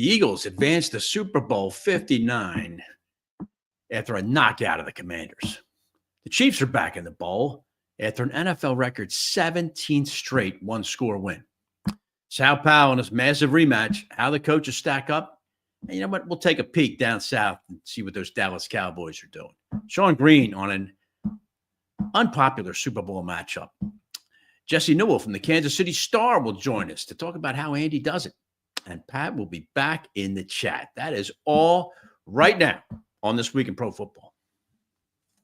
The Eagles advanced to Super Bowl 59 after a knockout of the Commanders. The Chiefs are back in the bowl after an NFL record 17th straight one-score win. Sal Paolantonio in this massive rematch, how the coaches stack up. And you know what? We'll take a peek down south and see what those Dallas Cowboys are doing. Sean Green on an unpopular Super Bowl matchup. Jesse Newell from the Kansas City Star will join us to talk about how Andy does it. And Pat will be back in the chat. That is all right now on This Week in Pro Football.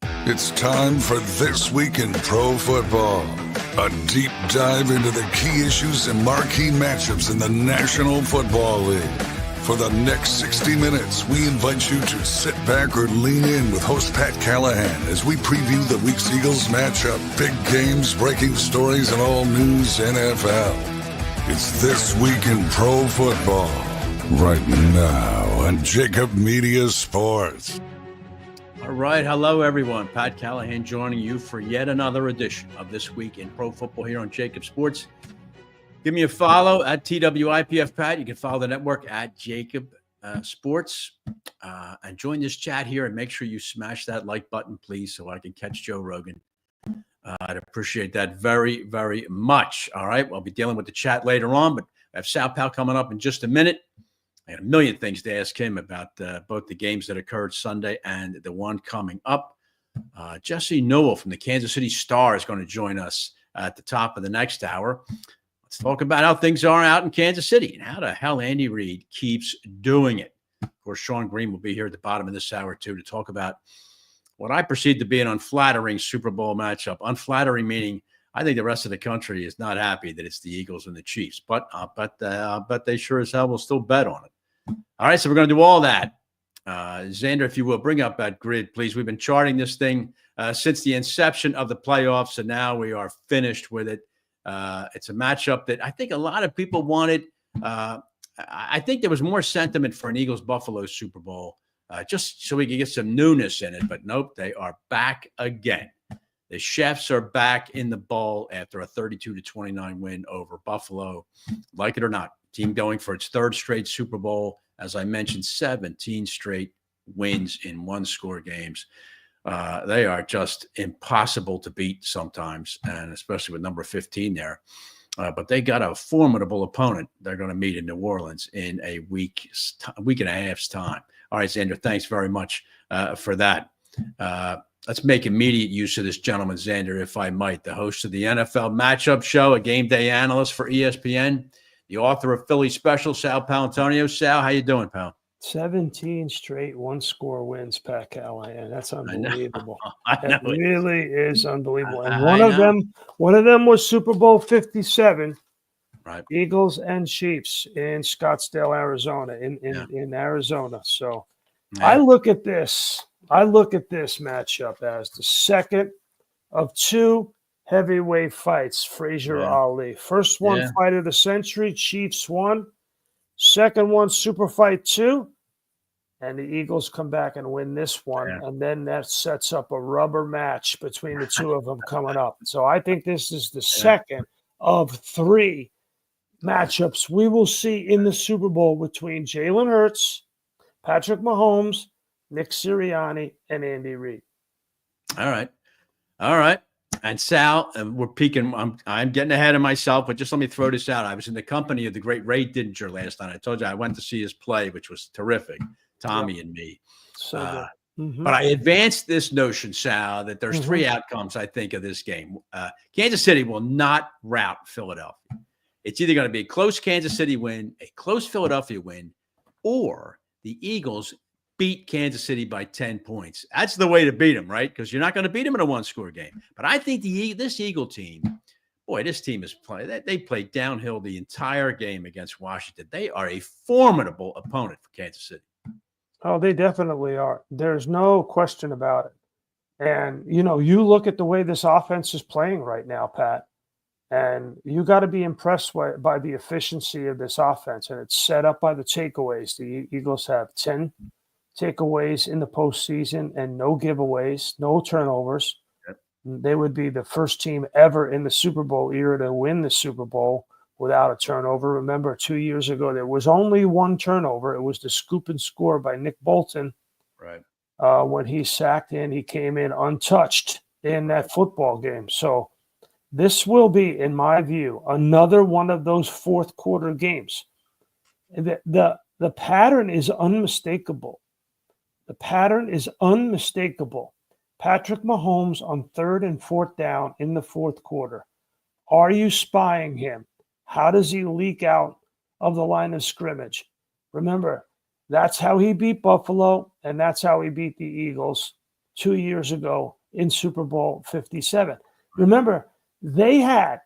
It's time for This Week in Pro Football. A deep dive into the key issues and marquee matchups in the National Football League. For the next 60 minutes, we invite you to sit back or lean in with host Pat Callahan as we preview the week's Eagles matchup, big games, breaking stories, and all news NFL. It's This Week in Pro Football, right now on JAKIB Media Sports. All right. Hello, everyone. Pat Callahan joining you for yet another edition of This Week in Pro Football here on JAKIB Sports. Give me a follow at TWIPF Pat. You can follow the network at JAKIB Sports. And join this chat here and make sure you smash that like button, please, so I can catch Joe Rogan. I'd appreciate that very, very much. All right. I'll be dealing with the chat later on, but I have Sal Pal coming up in just a minute. I had a million things to ask him about both the games that occurred Sunday and the one coming up. Jesse Newell from the Kansas City Star is going to join us at the top of the next hour. Let's talk about how things are out in Kansas City and how the hell Andy Reid keeps doing it. Of course, Sean Green will be here at the bottom of this hour, too, to talk about what I perceive to be an unflattering Super Bowl matchup. Unflattering meaning I think the rest of the country is not happy that it's the Eagles and the Chiefs, but but they sure as hell will still bet on it. All right, so we're going to do all that. Xander, if you will, bring up that grid, please. We've been charting this thing since the inception of the playoffs, and now we are finished with it. It's a matchup that I think a lot of people wanted. I think there was more sentiment for an Eagles-Buffalo Super Bowl just so we could get some newness in it. But nope, they are back again. The Chefs are back in the bowl after a 32-29 win over Buffalo. Like it or not, team going for its third straight Super Bowl. As I mentioned, 17 straight wins in one-score games. They are just impossible to beat sometimes, and especially with number 15 there. But they got a formidable opponent they're going to meet in New Orleans in a week and a half's time. All right, Xander, thanks very much for that. Let's make immediate use of this gentleman, Xander, if I might, the host of the NFL Matchup Show, a game day analyst for ESPN, the author of Philly Special, Sal Paolantonio. Sal, how you doing, pal? 17 straight one-score wins, Pat Callahan. That's unbelievable. It really is unbelievable. And one of them was Super Bowl 57. Right. Eagles and Chiefs in Scottsdale, Arizona, in Arizona. So yeah. I look at this matchup as the second of two heavyweight fights, Frazier Ali. First one, fight of the century, Chiefs won. Second one, super fight 2. And the Eagles come back and win this one. Yeah. And then that sets up a rubber match between the two of them coming up. So I think this is the second of 3 matchups we will see in the Super Bowl between Jalen Hurts, Patrick Mahomes, Nick Sirianni, and Andy Reid. All right. And Sal, we're peaking. I'm getting ahead of myself, but just let me throw this out. I was in the company of the great Ray Didinger last night. I told you I went to see his play, which was terrific, Tommy and me. So But I advanced this notion, Sal, that there's 3 outcomes, I think, of this game. Kansas City will not rout Philadelphia. It's either going to be a close Kansas City win, a close Philadelphia win, or the Eagles beat Kansas City by 10 points. That's the way to beat them, right? Because you're not going to beat them in a one-score game. But I think this Eagle team, this team is playing. They played downhill the entire game against Washington. They are a formidable opponent for Kansas City. Oh, they definitely are. There's no question about it. And, you look at the way this offense is playing right now, Pat, and you got to be impressed by the efficiency of this offense. And it's set up by the takeaways. The Eagles have 10 takeaways in the postseason and no giveaways, no turnovers. Yep. They would be the first team ever in the Super Bowl era to win the Super Bowl without a turnover. Remember, 2 years ago, there was only one turnover. It was the scoop and score by Nick Bolton. Right. When he sacked in, he came in untouched in that football game. So this will be, in my view, another one of those fourth quarter games. The pattern is unmistakable. The pattern is unmistakable. Patrick Mahomes on 3rd and 4th down in the fourth quarter. Are you spying him? How does he leak out of the line of scrimmage? Remember, that's how he beat Buffalo, and that's how he beat the Eagles 2 years ago in Super Bowl 57. Remember, the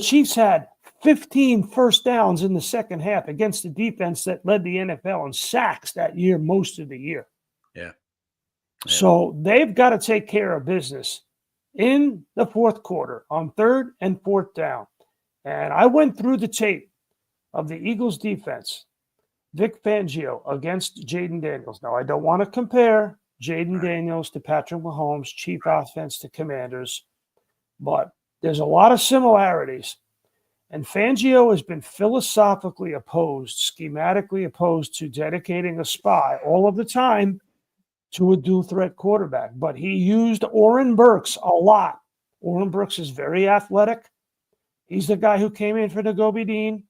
Chiefs had 15 first downs in the second half against the defense that led the NFL in sacks that year, most of the year. Yeah. So they've got to take care of business in the fourth quarter on 3rd and 4th down. And I went through the tape of the Eagles defense, Vic Fangio against Jaden Daniels. Now, I don't want to compare Jaden Daniels to Patrick Mahomes, chief offense to Commanders, but there's a lot of similarities. And Fangio has been philosophically opposed, schematically opposed to dedicating a spy all of the time to a dual threat quarterback. But he used Oren Burks a lot. Oren Burks is very athletic. He's the guy who came in for Nagobi Dean.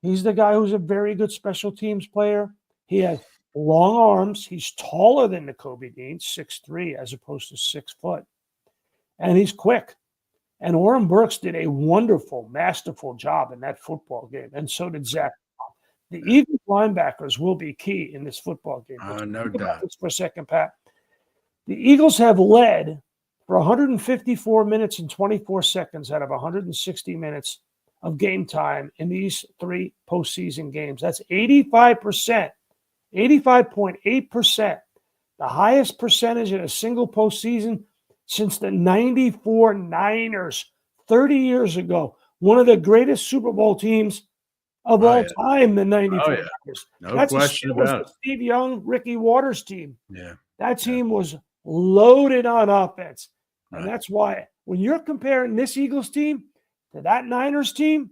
He's the guy who's a very good special teams player. He has long arms. He's taller than Nakobe Dean, 6'3", as opposed to 6 foot. And he's quick. And Oren Burks did a wonderful, masterful job in that football game. And so did Zach. The Eagles linebackers will be key in this football game. No doubt. This for a second, Pat. The Eagles have led for 154 minutes and 24 seconds out of 160 minutes of game time in these 3 postseason games. That's 85%, 85.8%, the highest percentage in a single postseason since the 94 Niners 30 years ago. One of the greatest Super Bowl teams of all time, the 94 Niners. No question about it. The Steve Young, Ricky Waters team. Yeah. That team was loaded on offense. And that's why when you're comparing this Eagles team to that Niners team,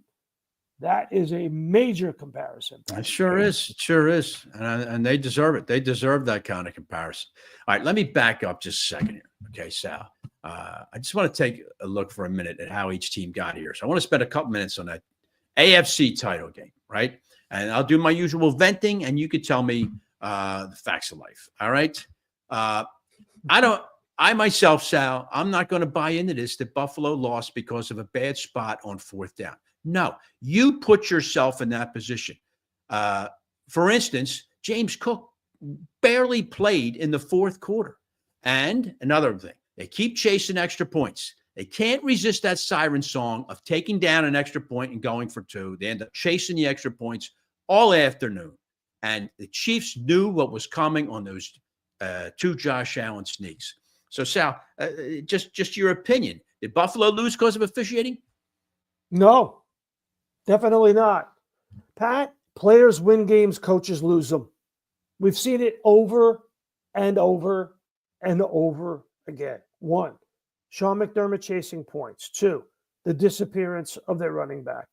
that is a major comparison. It sure is. It sure is. And they deserve it. They deserve that kind of comparison. All right, let me back up just a second here. Okay, Sal. I just want to take a look for a minute at how each team got here. So I want to spend a couple minutes on that AFC title game, right? And I'll do my usual venting, and you could tell me the facts of life. All right? I myself, Sal, I'm not going to buy into this that Buffalo lost because of a bad spot on 4th down. No, you put yourself in that position. For instance, James Cook barely played in the fourth quarter. And another thing, they keep chasing extra points. They can't resist that siren song of taking down an extra point and going for 2. They end up chasing the extra points all afternoon. And the Chiefs knew what was coming on those 2 Josh Allen sneaks. So, Sal, just your opinion. Did Buffalo lose because of officiating? No, definitely not. Pat, players win games, coaches lose them. We've seen it over and over and over again. 1, Sean McDermott chasing points. 2, the disappearance of their running back.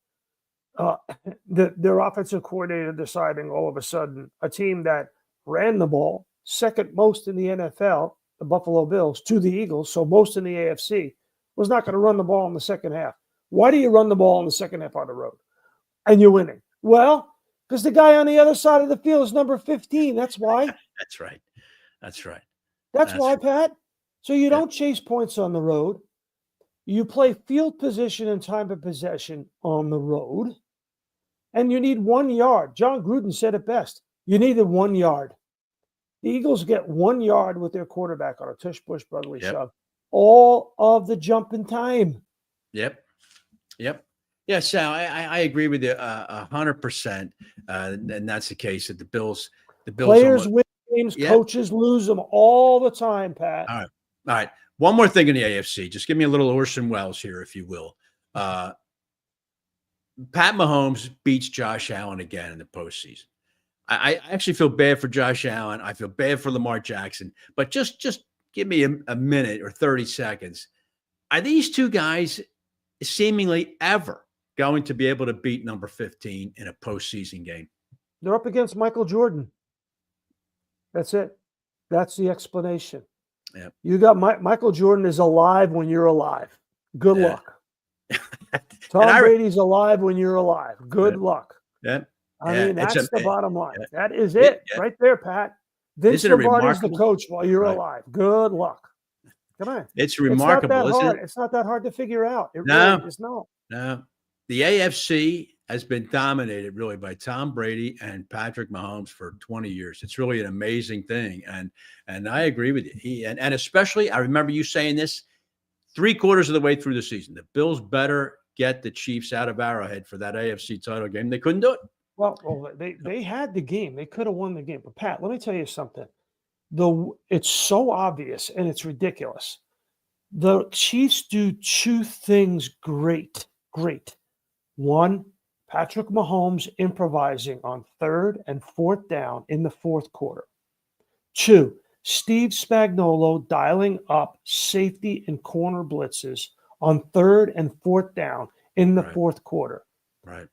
Their offensive coordinator deciding all of a sudden a team that ran the ball, second most in the NFL, the Buffalo Bills, to the Eagles, so most in the AFC, was not going to run the ball in the second half. Why do you run the ball in the second half on the road? And you're winning. Well, because the guy on the other side of the field is number 15. That's why. That's right. That's right. That's why, Pat. So you don't chase points on the road. You play field position and time of possession on the road. And you need 1 yard. John Gruden said it best. You needed 1 yard. The Eagles get 1 yard with their quarterback on a tush push brotherly shove. All of the jumping time. Yep. Yeah, Sal, I agree with you 100%. And that's the case that the Bills Players win games, coaches lose them all the time, Pat. All right. One more thing in the AFC. Just give me a little Orson Welles here, if you will. Pat Mahomes beats Josh Allen again in the postseason. I actually feel bad for Josh Allen. I feel bad for Lamar Jackson. But just give me a minute or 30 seconds. Are these two guys seemingly ever going to be able to beat number 15 in a postseason game? They're up against Michael Jordan. That's it. That's the explanation. Yeah. You got Michael Jordan is alive when you're alive. Good luck. Tom Brady's alive when you're alive. Good luck. Yeah. I mean, that's the bottom line. That is it right there, Pat. Vince Lombardi's the coach while you're alive. Good luck. Come on. It's remarkable, isn't it? It's not that hard to figure out. It No. really is not. No. The AFC has been dominated really by Tom Brady and Patrick Mahomes for 20 years. It's really an amazing thing. And I agree with you. And especially, I remember you saying this 3/4 of the way through the season. The Bills better get the Chiefs out of Arrowhead for that AFC title game. They couldn't do it. Well, they had the game. They could have won the game. But Pat, let me tell you something. It's so obvious and it's ridiculous. The Chiefs do two things great. One, Patrick Mahomes improvising on 3rd and 4th down in the 4th quarter. 2, Steve Spagnuolo dialing up safety and corner blitzes on 3rd and 4th down in the 4th quarter. Right.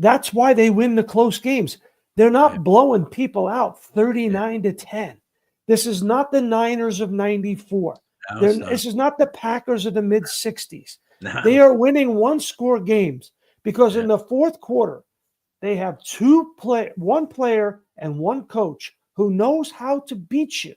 That's why they win the close games. They're not blowing people out 39-10. This is not the Niners of 94. No, this is not the Packers of the mid-60s. No. They are winning one-score games because in the 4th quarter, they have one player and one coach who knows how to beat you.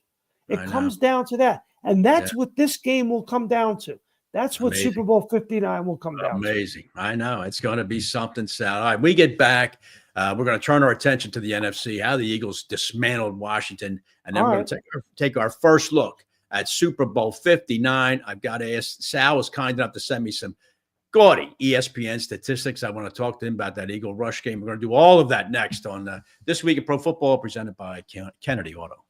It comes down to that. And that's what this game will come down to. That's what Super Bowl 59 will come down to. Amazing. I know. It's going to be something, Sal. All right, we get back. We're going to turn our attention to the NFC, how the Eagles dismantled Washington. And then we're going to take our first look at Super Bowl 59. I've got to ask, Sal was kind enough to send me some gaudy ESPN statistics. I want to talk to him about that Eagle Rush game. We're going to do all of that next on This Week in Pro Football, presented by Kennedy Auto.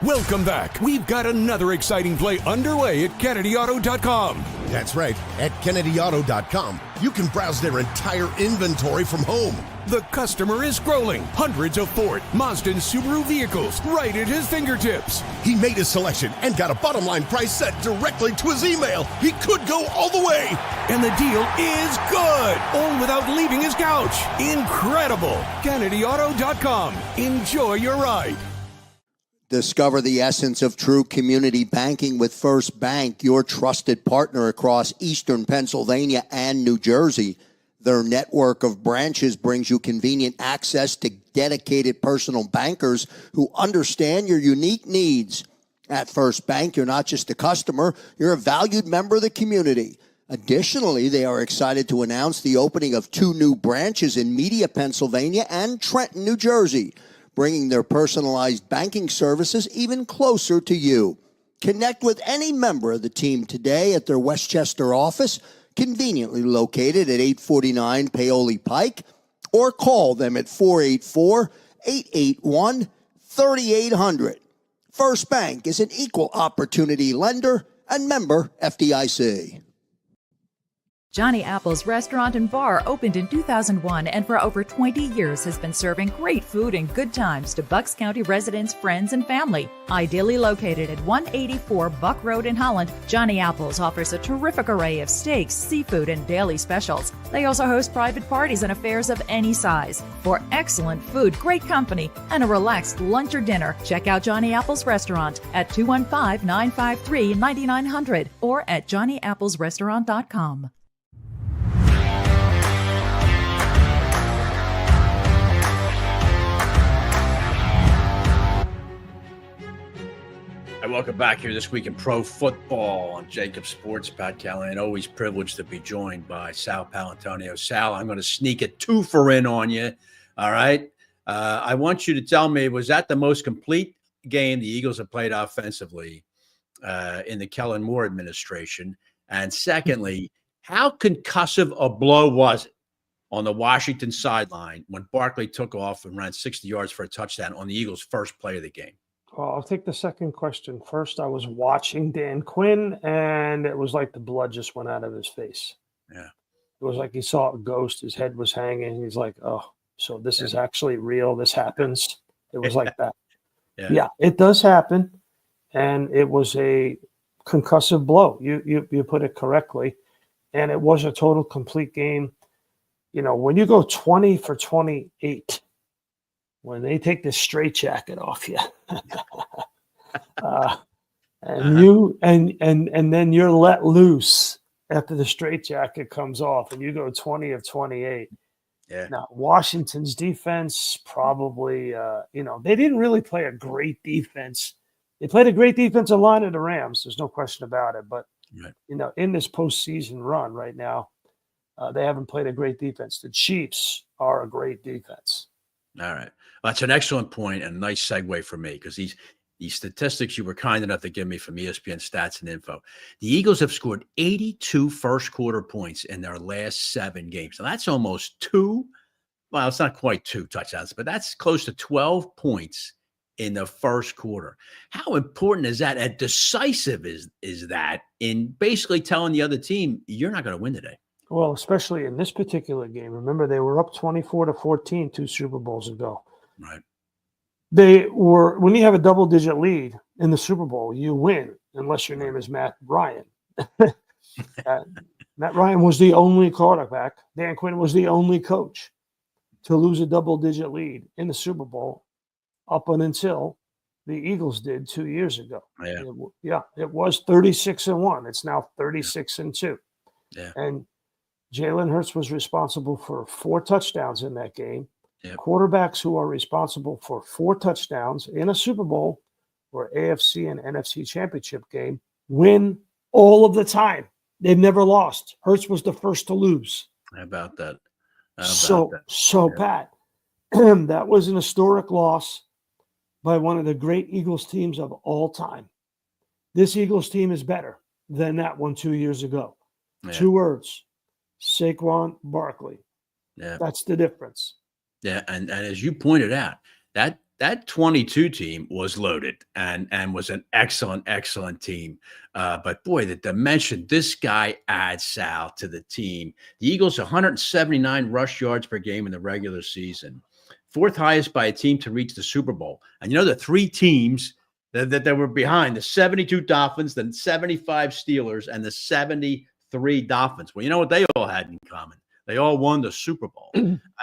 Welcome back. We've got another exciting play underway at KennedyAuto.com. That's right. At KennedyAuto.com, you can browse their entire inventory from home. The customer is scrolling hundreds of Ford, Mazda, and Subaru vehicles right at his fingertips. He made his selection and got a bottom line price set directly to his email. He could go all the way. And the deal is good, all without leaving his couch. Incredible. KennedyAuto.com. Enjoy your ride. Discover the essence of true community banking with First Bank, your trusted partner across Eastern Pennsylvania and New Jersey. Their network of branches brings you convenient access to dedicated personal bankers who understand your unique needs. At First Bank, you're not just a customer, you're a valued member of the community. Additionally, they are excited to announce the opening of 2 new branches in Media, Pennsylvania and Trenton, New Jersey, bringing their personalized banking services even closer to you. Connect with any member of the team today at their Westchester office, conveniently located at 849 Paoli Pike, or call them at 484-881-3800. First Bank is an equal opportunity lender and member FDIC. Johnny Apple's Restaurant and Bar opened in 2001 and for over 20 years has been serving great food and good times to Bucks County residents, friends, and family. Ideally located at 184 Buck Road in Holland, Johnny Apple's offers a terrific array of steaks, seafood, and daily specials. They also host private parties and affairs of any size. For excellent food, great company, and a relaxed lunch or dinner, check out Johnny Apple's Restaurant at 215-953-9900 or at johnnyapplesrestaurant.com. Welcome back here This Week in Pro Football on JAKIB Sports. Pat Callahan, always privileged to be joined by Sal Paolantonio. Sal, I'm going to sneak a twofer in on you. All right. I want you to tell me, was that the most complete game the Eagles have played offensively in the Kellen Moore administration? And secondly, how concussive a blow was it on the Washington sideline when Barkley took off and ran 60 yards for a touchdown on the Eagles' first play of the game? Well, I'll take the second question first. I was watching Dan Quinn, and it was like the blood just went out of his face. Yeah. It was like he saw a ghost. His head was hanging. He's like, oh, so this is actually real. This happens. It was like that. Yeah, it does happen. And it was a concussive blow. You put it correctly. and it was a total complete game. You know, when you go 20 for 28, when they take the straitjacket off you, and then you're let loose after the straitjacket comes off, and you go 20 of 28. Yeah. Now, Washington's defense probably, they didn't really play a great defense. They played a great defensive line of the Rams. There's no question about it. But, in this postseason run right now, they haven't played a great defense. The Chiefs are a great defense. All right. Well, that's an excellent point and a nice segue for me, because these statistics you were kind enough to give me from ESPN Stats and Info. The Eagles have scored 82 first-quarter points in their last 7 games. So that's almost 2. Well, it's not quite 2 touchdowns, but that's close to 12 points in the first quarter. How important is that? And decisive is that in basically telling the other team, you're not going to win today? Well, especially in this particular game. Remember, they were up 24-14 2 Super Bowls ago. Right. They were, when you have a double-digit lead in the Super Bowl, you win, unless your name is Matt Ryan. Matt Ryan was the only quarterback. Dan Quinn was the only coach to lose a double-digit lead in the Super Bowl up until the Eagles did 2 years ago. It was 36-1. It's now 36-2. Yeah. And Jalen Hurts was responsible for 4 touchdowns in that game. Yep. Quarterbacks who are responsible for 4 touchdowns in a Super Bowl or AFC and NFC championship game win all of the time. They've never lost. Hurts was the first to lose. How about that? Pat, that was an historic loss by one of the great Eagles teams of all time. This Eagles team is better than that one 2 years ago. Yeah. 2 words: Saquon Barkley. Yeah, that's the difference. Yeah, and as you pointed out, that 22 team was loaded and was an excellent team. But boy, the dimension this guy adds, Sal, to the team. The Eagles 179 rush yards per game in the regular season, 4th highest by a team to reach the Super Bowl. And the 3 teams that were behind, the 72 Dolphins, the 75 Steelers, and the 73 Dolphins. Well, you know what they all had in common? They all won the Super Bowl.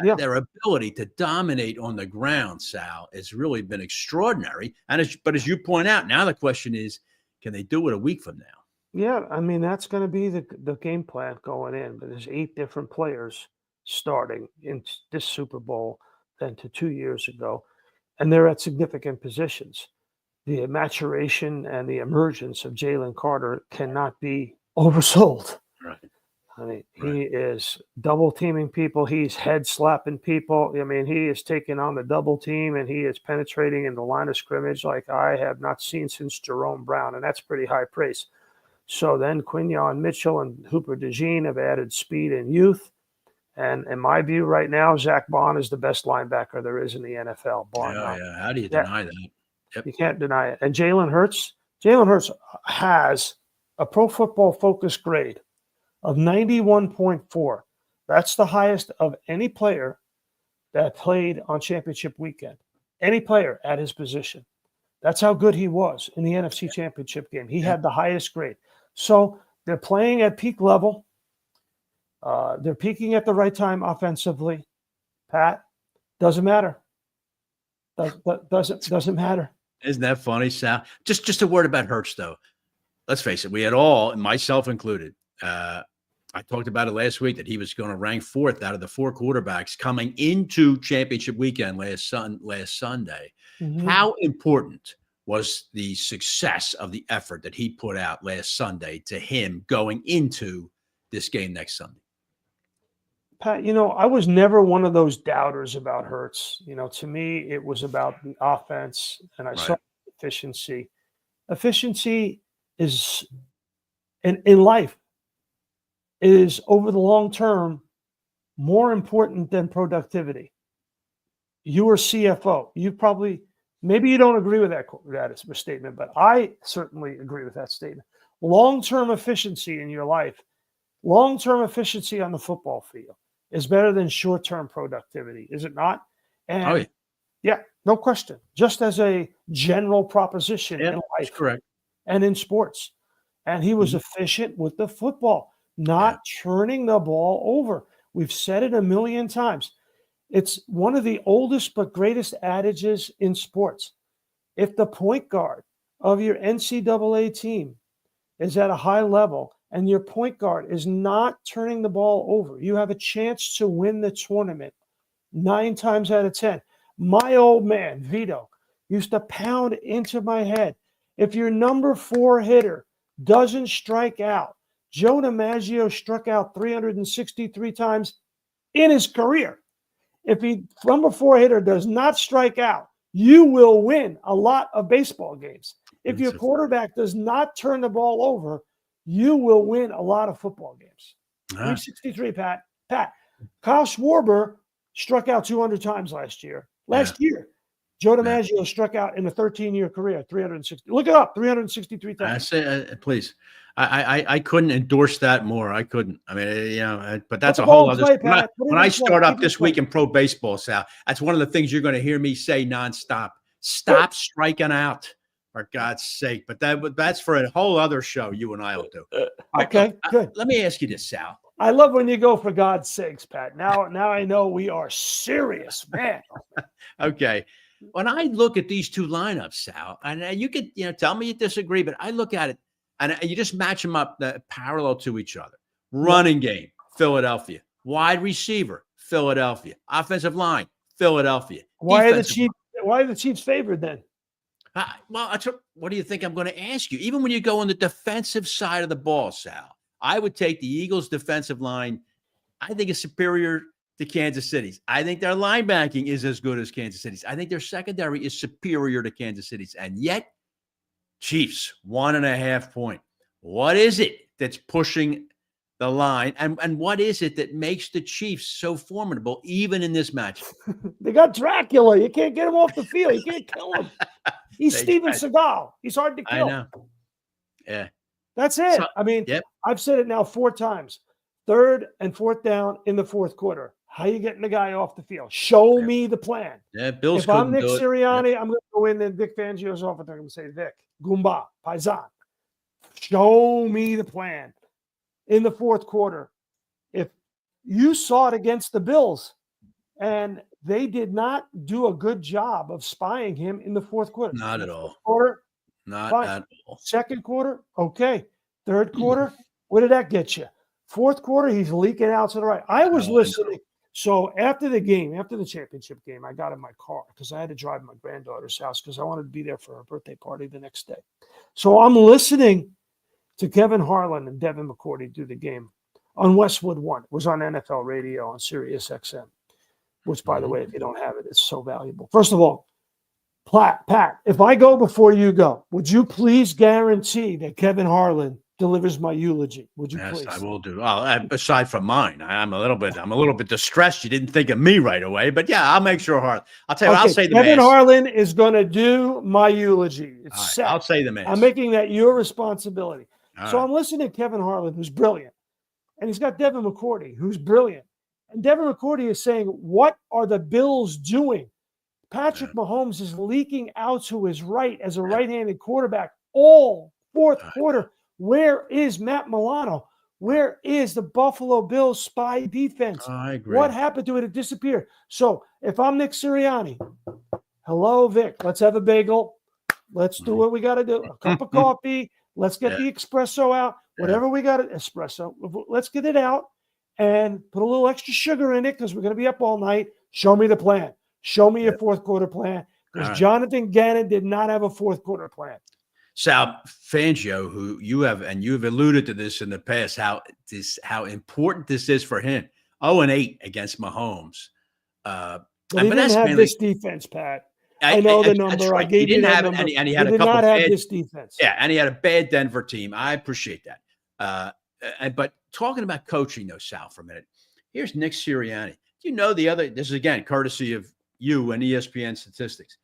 Yeah. Their ability to dominate on the ground, Sal, has really been extraordinary. But as you point out, now the question is, can they do it a week from now? Yeah, I mean, that's going to be the game plan going in. But there's 8 different players starting in this Super Bowl than to 2 years ago. And they're at significant positions. The maturation and the emergence of Jalen Carter cannot be oversold. Right. I mean, He is double teaming people. He's head slapping people. I mean, he is taking on the double team, and he is penetrating in the line of scrimmage like I have not seen since Jerome Brown, and that's pretty high praise. So then Quinyon Mitchell and Hooper DeJean have added speed and youth. And in my view right now, Zach Bond is the best linebacker there is in the NFL. Yeah. How do you deny that? Yep. You can't deny it. And Jalen Hurts has a Pro Football Focus grade of 91.4. That's the highest of any player that played on championship weekend. Any player at his position. That's how good he was in the NFC championship game. He had the highest grade. So they're playing at peak level. They're peaking at the right time offensively. Pat, doesn't matter. Doesn't matter. Isn't that funny, Sal? Just a word about Hurts, though. Let's face it, we had all, myself included, I talked about it last week that he was going to rank 4th out of the 4 quarterbacks coming into championship weekend last Sunday. Mm-hmm. How important was the success of the effort that he put out last Sunday to him going into this game next Sunday? Pat, I was never one of those doubters about Hurts. To me, it was about the offense, and I saw efficiency. Efficiency is, in life, is over the long term more important than productivity. You are CFO. Maybe you don't agree with that statement, but I certainly agree with that statement. Long-term efficiency in your life, long-term efficiency on the football field is better than short-term productivity, is it not? And no question. Just as a general proposition in life, correct, and in sports. And he was efficient with the football. not turning the ball over. We've said it a million times. It's one of the oldest but greatest adages in sports. If the point guard of your NCAA team is at a high level and your point guard is not turning the ball over, you have a chance to win the tournament 9 times out of 10. My old man, Vito, used to pound into my head, if your number 4 hitter doesn't strike out, Joe DiMaggio struck out 363 times in his career. If the number 4 hitter does not strike out, you will win a lot of baseball games. If your quarterback does not turn the ball over, you will win a lot of football games. 363, Pat. Kyle Schwarber struck out 200 times last year. Last year, Joe DiMaggio struck out in a 13-year career 360. Look it up, 363 times. I say, please. I couldn't endorse that more. I couldn't. I mean, but that's a whole other. When I start up this week in pro baseball, Sal, that's one of the things you're going to hear me say nonstop. Stop striking out, for God's sake. But that's for a whole other show. You and I will do. Okay, good. Let me ask you this, Sal. I love when you go for God's sakes, Pat. Now I know we are serious, man. Okay. When I look at these two lineups, Sal, and you could tell me you disagree, but I look at it and you just match them up parallel to each other. Running game, Philadelphia. Wide receiver, Philadelphia. Offensive line, Philadelphia. Why are the Chiefs favored then? Well, what do you think I'm going to ask you? Even when you go on the defensive side of the ball, Sal, I would take the Eagles' defensive line. I think it's superior to Kansas City's. I think their linebacking is as good as Kansas City's. I think their secondary is superior to Kansas City's. And yet, Chiefs, 1.5 point. What is it that's pushing the line? And what is it that makes the Chiefs so formidable, even in this match? They got Dracula. You can't get him off the field. You can't kill him. He's Steven Seagal. He's hard to kill. I know. Yeah. That's it. I've said it now 4 times. 3rd and 4th down in the 4th quarter. How you getting the guy off the field? Show me the plan. Yeah, Bill's if I'm Nick Sirianni, I'm going to go in and Vic Fangio's office. I'm going to say, Vic, Goomba, Paisan, show me the plan in the 4th quarter. If you saw it against the Bills, and they did not do a good job of spying him in the 4th quarter. Not at all. Not at all. 2nd quarter, okay. 3rd quarter, what did that get you? 4th quarter, he's leaking out to the right. I was listening. So after the game, after the championship game, I got in my car because I had to drive to my granddaughter's house because I wanted to be there for her birthday party the next day. So I'm listening to Kevin Harlan and Devin McCourty do the game on Westwood One. It was on NFL radio on Sirius XM, which, by the way, if you don't have it, it's so valuable. First of all, Pat, if I go before you go, would you please guarantee that Kevin Harlan delivers my eulogy? Would you please? Yes, I will do. Well, aside from mine, I'm a little bit distressed. You didn't think of me right away, but yeah, I'll make sure Harlan. I'll tell you. I'll say the Kevin Harlan is going to do my eulogy. It's right, set. I'll say the mass. I'm making that your responsibility. All I'm listening to Kevin Harlan, who's brilliant, and he's got Devin McCourty, who's brilliant, and Devin McCourty is saying, "What are the Bills doing?" Patrick Mahomes is leaking out to his right as a right-handed quarterback all 4th quarter. Where is Matt Milano? Where is the Buffalo Bills spy defense? I agree. What happened to it? It disappeared. So if I'm Nick Sirianni, hello, Vic, let's have a bagel. Let's do what we got to do. A cup of coffee. Let's get the espresso out. Whatever we got, espresso. Let's get it out and put a little extra sugar in it because we're going to be up all night. Show me the plan. Show me your 4th quarter plan because Jonathan Gannon did not have a 4th quarter plan. Sal Fangio, who you have alluded to this in the past, how important this is for him. 0-8 against Mahomes. But he didn't have this defense, Pat. I know the number. Right. I gave you that number. And he had a couple not have bad, this defense. Yeah, and he had a bad Denver team. I appreciate that. But talking about coaching, though, Sal, for a minute, here's Nick Sirianni. Do you know this is, again, courtesy of you and ESPN statistics.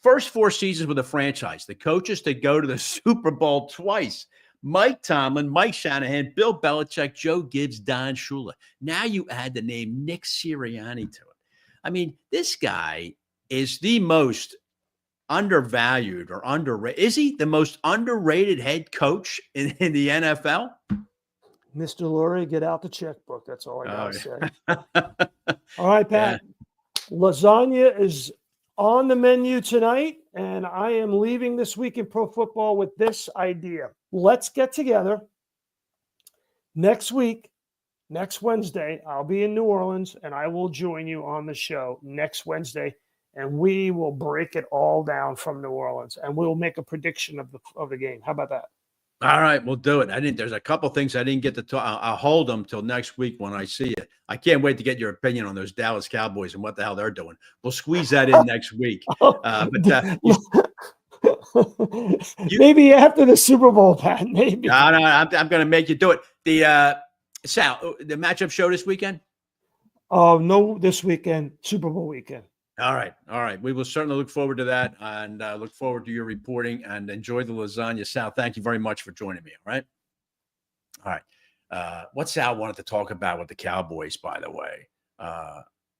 First 4 seasons with a franchise, the coaches that go to the Super Bowl twice: Mike Tomlin, Mike Shanahan, Bill Belichick, Joe Gibbs, Don Shula. Now you add the name Nick Sirianni to it. I mean, this guy is the most undervalued or underrated. Is he the most underrated head coach in the NFL? Mr. Lurie, get out the checkbook. That's all I got to say. All right, Pat. Yeah. Lasagna is on the menu tonight, and I am leaving this week in pro football with this idea. Let's get together next week, next Wednesday. I'll be in New Orleans, and I will join you on the show next Wednesday, and we will break it all down from New Orleans, and we'll make a prediction of the game. How about that? All right, we'll do it. There's a couple things I didn't get to talk. I'll hold them till next week when I see you. I can't wait to get your opinion on those Dallas Cowboys and what the hell they're doing. We'll squeeze that in next week. Maybe after the Super Bowl, Pat. Maybe. No, I'm going to make you do it. Sal, the matchup show this weekend? No, this weekend, Super Bowl weekend. All right. We will certainly look forward to that, and look forward to your reporting, and enjoy the lasagna. Sal, thank you very much for joining me. All right. What Sal wanted to talk about with the Cowboys, by the way,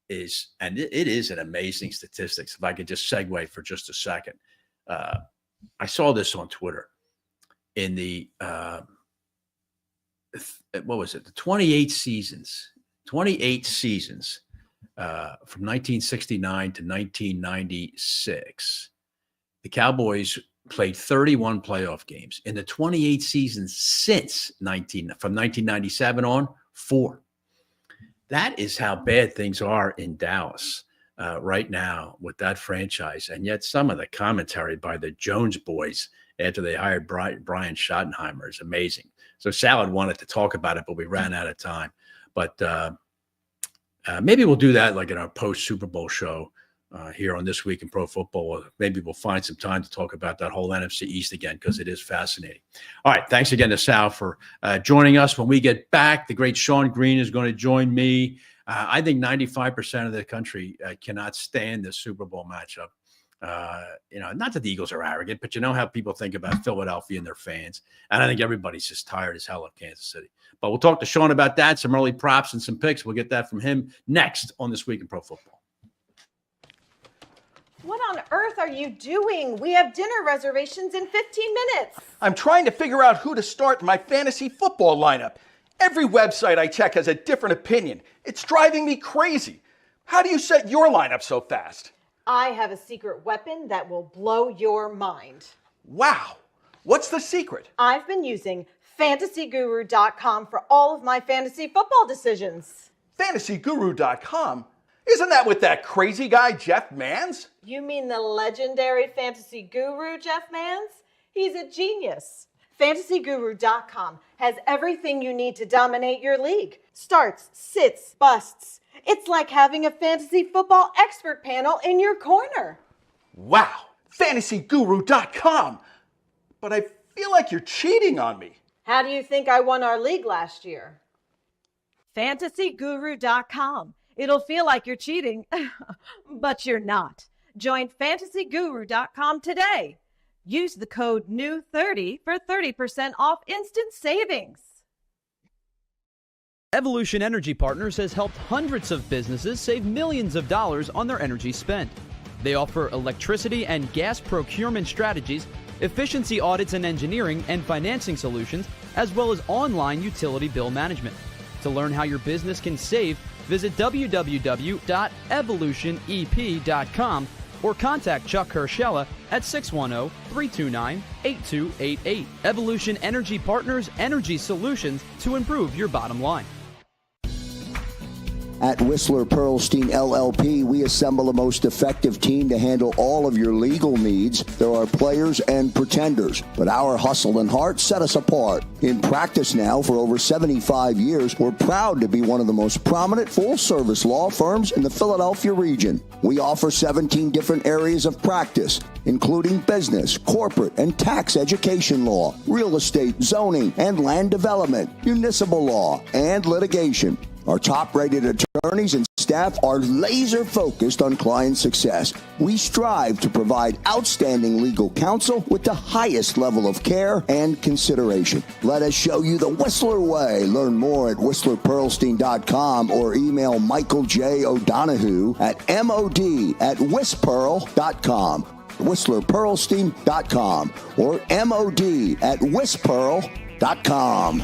is it is an amazing statistics. If I could just segue for just a second. I saw this on Twitter in the, what was it? The 28 seasons from 1969 to 1996, the Cowboys played 31 playoff games. In the 28 seasons since from 1997 on, 4. That is how bad things are in Dallas right now with that franchise. And yet some of the commentary by the Jones boys after they hired Brian Schottenheimer is amazing. So Sal had wanted to talk about it, but we ran out of time. But maybe we'll do that like in our post-Super Bowl show here on This Week in Pro Football. Maybe we'll find some time to talk about that whole NFC East again, because it is fascinating. All right. Thanks again to Sal for joining us. When we get back, the great Sean Green is going to join me. I think 95% of the country cannot stand this Super Bowl matchup. Not that the Eagles are arrogant, but you know how people think about Philadelphia and their fans. And I think everybody's just tired as hell of Kansas City. But we'll talk to Sean about that, some early props and some picks. We'll get that from him next on This Week in Pro Football. What on earth are you doing? We have dinner reservations in 15 minutes. I'm trying to figure out who to start in my fantasy football lineup. Every website I check has a different opinion. It's driving me crazy. How do you set your lineup so fast? I have a secret weapon that will blow your mind. Wow. What's the secret? I've been using FantasyGuru.com for all of my fantasy football decisions. FantasyGuru.com? Isn't that with that crazy guy, Jeff Mans? You mean the legendary fantasy guru, Jeff Mans? He's a genius. FantasyGuru.com has everything you need to dominate your league. Starts, sits, busts. It's like having a fantasy football expert panel in your corner. Wow, FantasyGuru.com. But I feel like you're cheating on me. How do you think I won our league last year? FantasyGuru.com. It'll feel like you're cheating, but you're not. Join FantasyGuru.com today. Use the code NEW30 for 30% off instant savings. Evolution Energy Partners has helped hundreds of businesses save millions of dollars on their energy spent. They offer electricity and gas procurement strategies, efficiency audits and engineering and financing solutions, as well as online utility bill management. To learn how your business can save, visit www.evolutionep.com or contact Chuck Herschella at 610-329-8288. Evolution Energy Partners, energy solutions to improve your bottom line. At Whistler Pearlstein LLP, we assemble the most effective team to handle all of your legal needs. There are players and pretenders, but our hustle and heart set us apart. In practice now for over 75 years, we're proud to be one of the most prominent full-service law firms in the Philadelphia region. We offer 17 different areas of practice, including business, corporate, and tax education law, real estate, zoning, and land development, municipal law, and litigation. Our top-rated attorneys and staff are laser-focused on client success. We strive to provide outstanding legal counsel with the highest level of care and consideration. Let us show you the Whistler way. Learn more at WhistlerPearlstein.com or email Michael J. O'Donohue at mod@whistpearl.com. WhistlerPearlstein.com or mod@whistpearl.com.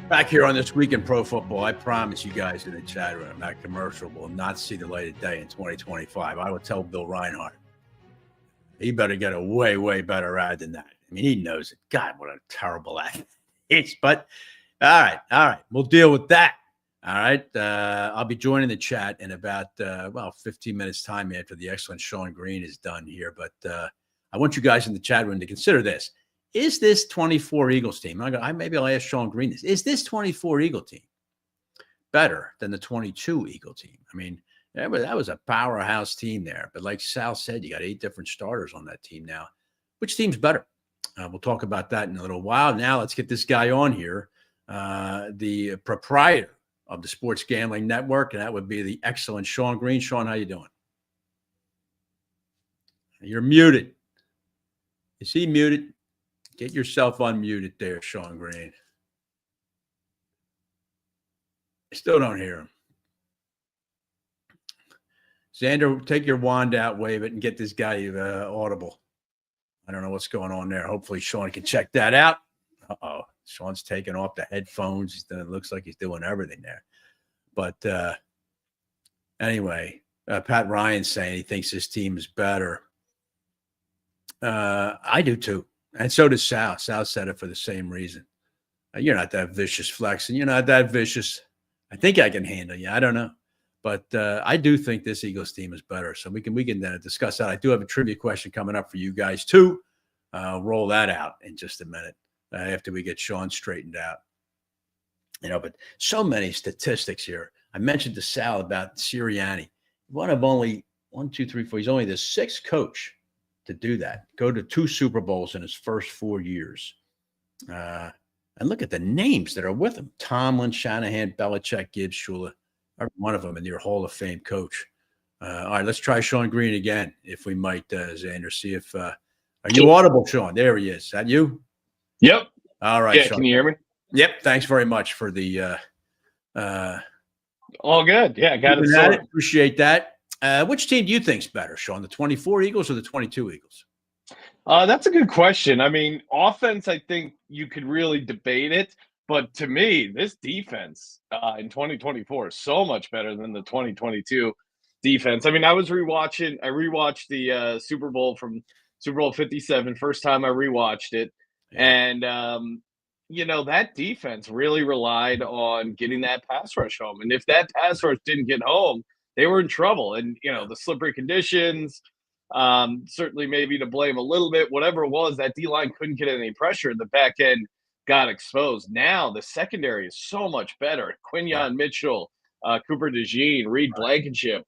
Back here on This Week in Pro Football, I promise you guys in the chat room that commercial will not see the light of day in 2025. I will tell Bill Reinhardt, he better get a way, way better ad than that. I mean, he knows it. God, what a terrible ad it's. But all right, we'll deal with that. All right, I'll be joining the chat in about 15 minutes time after the excellent Sean Green is done here. But I want you guys in the chat room to consider this. Is this 24 Eagles team? Maybe I'll ask Sean Green this. Is this 24 Eagle team better than the 22 Eagle team? I mean, that was a powerhouse team there. But like Sal said, you got 8 different starters on that team now. Which team's better? We'll talk about that in a little while. Now let's get this guy on here, the proprietor of the Sports Gambling Network, and that would be the excellent Sean Green. Sean, how you doing? You're muted. Is he muted? Get yourself unmuted there, Sean Green. I still don't hear him. Xander, take your wand out, wave it, and get this guy audible. I don't know what's going on there. Hopefully Sean can check that out. Uh-oh. Sean's taking off the headphones. It looks like he's doing everything there. But anyway, Pat Ryan's saying he thinks his team is better. I do too. And so does Sal. Sal said it for the same reason. You're not that vicious, Flex, and you're not that vicious. I think I can handle you. I don't know. But I do think this Eagles team is better. So we can discuss that. I do have a trivia question coming up for you guys too. Roll that out in just a minute after we get Sean straightened out. But so many statistics here. I mentioned to Sal about Sirianni. One of only 1, 2, 3, 4. He's only the 6th coach to do that. Go to 2 Super Bowls in his first 4 years. And look at the names that are with him. Tomlin, Shanahan, Belichick, Gibbs, Shula. Every one of them in your Hall of Fame coach. All right, let's try Sean Green again, if we might, Xander. See if are you audible, Sean? There he is. Is that you? Yep. All right. Yeah, Sean. can you hear me? Yep. Thanks very much for the all good. Yeah, got it. Appreciate that. Which team do you think's better, Sean? The 24 Eagles or the 22 Eagles? That's a good question. I mean, offense, I think you could really debate it. But to me, this defense in 2024 is so much better than the 2022 defense. I mean, I rewatched the Super Bowl from Super Bowl 57, first time I rewatched it. Yeah. And, that defense really relied on getting that pass rush home. And if that pass rush didn't get home, they were in trouble. And, the slippery conditions, certainly maybe to blame a little bit, whatever it was, that D-line couldn't get any pressure. The back end got exposed. Now the secondary is so much better. Quinyon Mitchell, Cooper DeJean, Reed Blankenship.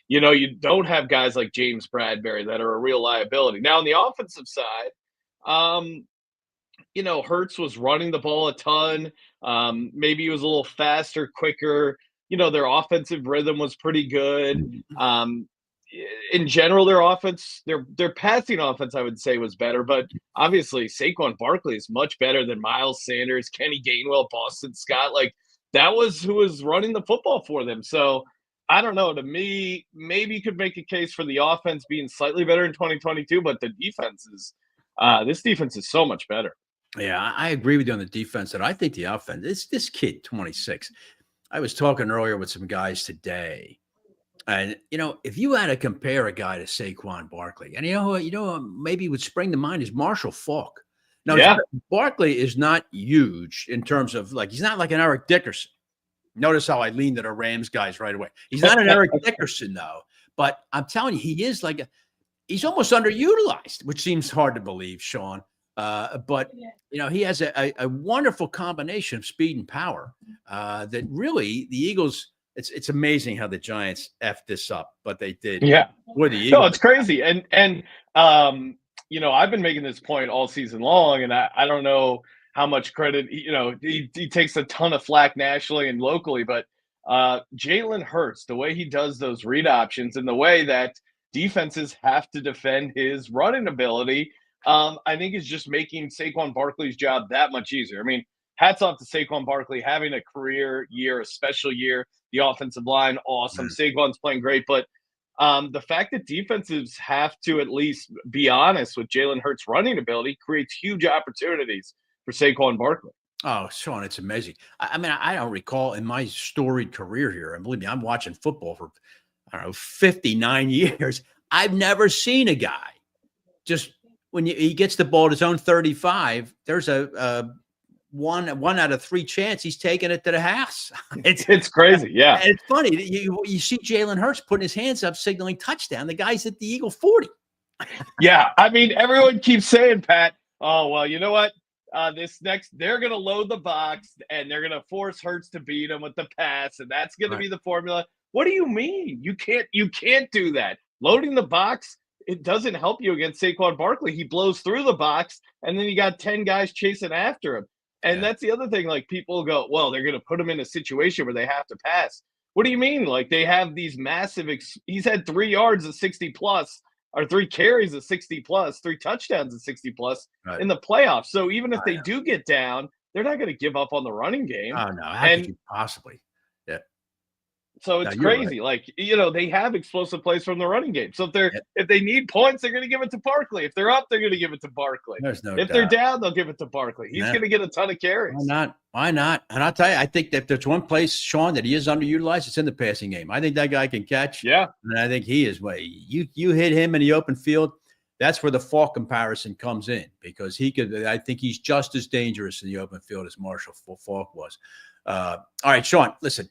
You don't have guys like James Bradbury that are a real liability. Now on the offensive side, Hurts was running the ball a ton. Maybe he was a little faster, quicker. Their offensive rhythm was pretty good. In general, their offense, their passing offense, I would say, was better. But obviously, Saquon Barkley is much better than Miles Sanders, Kenny Gainwell, Boston Scott. Like, that was who was running the football for them. So, I don't know. To me, maybe you could make a case for the offense being slightly better in 2022, but the defense is this defense is so much better. Yeah, I agree with you on the defense. And I think the offense, this kid, 26. I was talking earlier with some guys today. And, if you had to compare a guy to Saquon Barkley, and maybe would spring to mind is Marshall Faulk. Now, Barkley is not huge in terms of, he's not like an Eric Dickerson. Notice how I leaned at our Rams guys right away. He's not an Eric Dickerson, though. But I'm telling you, he is he's almost underutilized, which seems hard to believe, Sean. But he has a wonderful combination of speed and power that really the Eagles. It's amazing how the Giants effed this up, but they did. Yeah, with the Eagles. No, it's crazy. And I've been making this point all season long, and I don't know how much credit he takes a ton of flack nationally and locally, but Jalen Hurts, the way he does those read options and the way that defenses have to defend his running ability, I think is just making Saquon Barkley's job that much easier. I mean, hats off to Saquon Barkley having a career year, a special year. The offensive line, awesome. Saquon's playing great. But the fact that defenses have to at least be honest with Jalen Hurts' running ability creates huge opportunities for Saquon Barkley. Oh, Sean, it's amazing. I mean, I don't recall in my storied career here, and believe me, I'm watching football for, I don't know, 59 years. I've never seen a guy just when he gets the ball at his own 35, there's a one out of three chance he's taking it to the house. It's crazy. Yeah. And it's funny. You see Jalen Hurts putting his hands up, signaling touchdown. The guy's at the Eagle 40. Yeah. I mean, everyone keeps saying, Pat, oh, well, you know what? They're going to load the box and they're going to force Hurts to beat him with the pass. And that's going to be the formula. What do you mean? You can't do that. Loading the box, it doesn't help you against Saquon Barkley. He blows through the box and then you got 10 guys chasing after him. And that's the other thing. Like, people go, well, they're going to put him in a situation where they have to pass. What do you mean? Like, they have these massive, he's had 3 yards of 60 plus, or 3 carries of 60 plus, 3 touchdowns of 60 plus in the playoffs. So even if they do get down, they're not going to give up on the running game. Oh, no. How could you possibly? Yeah. So it's crazy. Right. Like, they have explosive plays from the running game. So if they need points, they're going to give it to Barkley. If they're up, they're going to give it to Barkley. There's no if they're down, they'll give it to Barkley. He's going to get a ton of carries. Why not? And I'll tell you, I think that there's one place, Sean, that he is underutilized. It's in the passing game. I think that guy can catch. Yeah. And I think he is. You hit him in the open field. That's where the Falk comparison comes in, because I think he's just as dangerous in the open field as Marshall Falk was. All right, Sean, listen.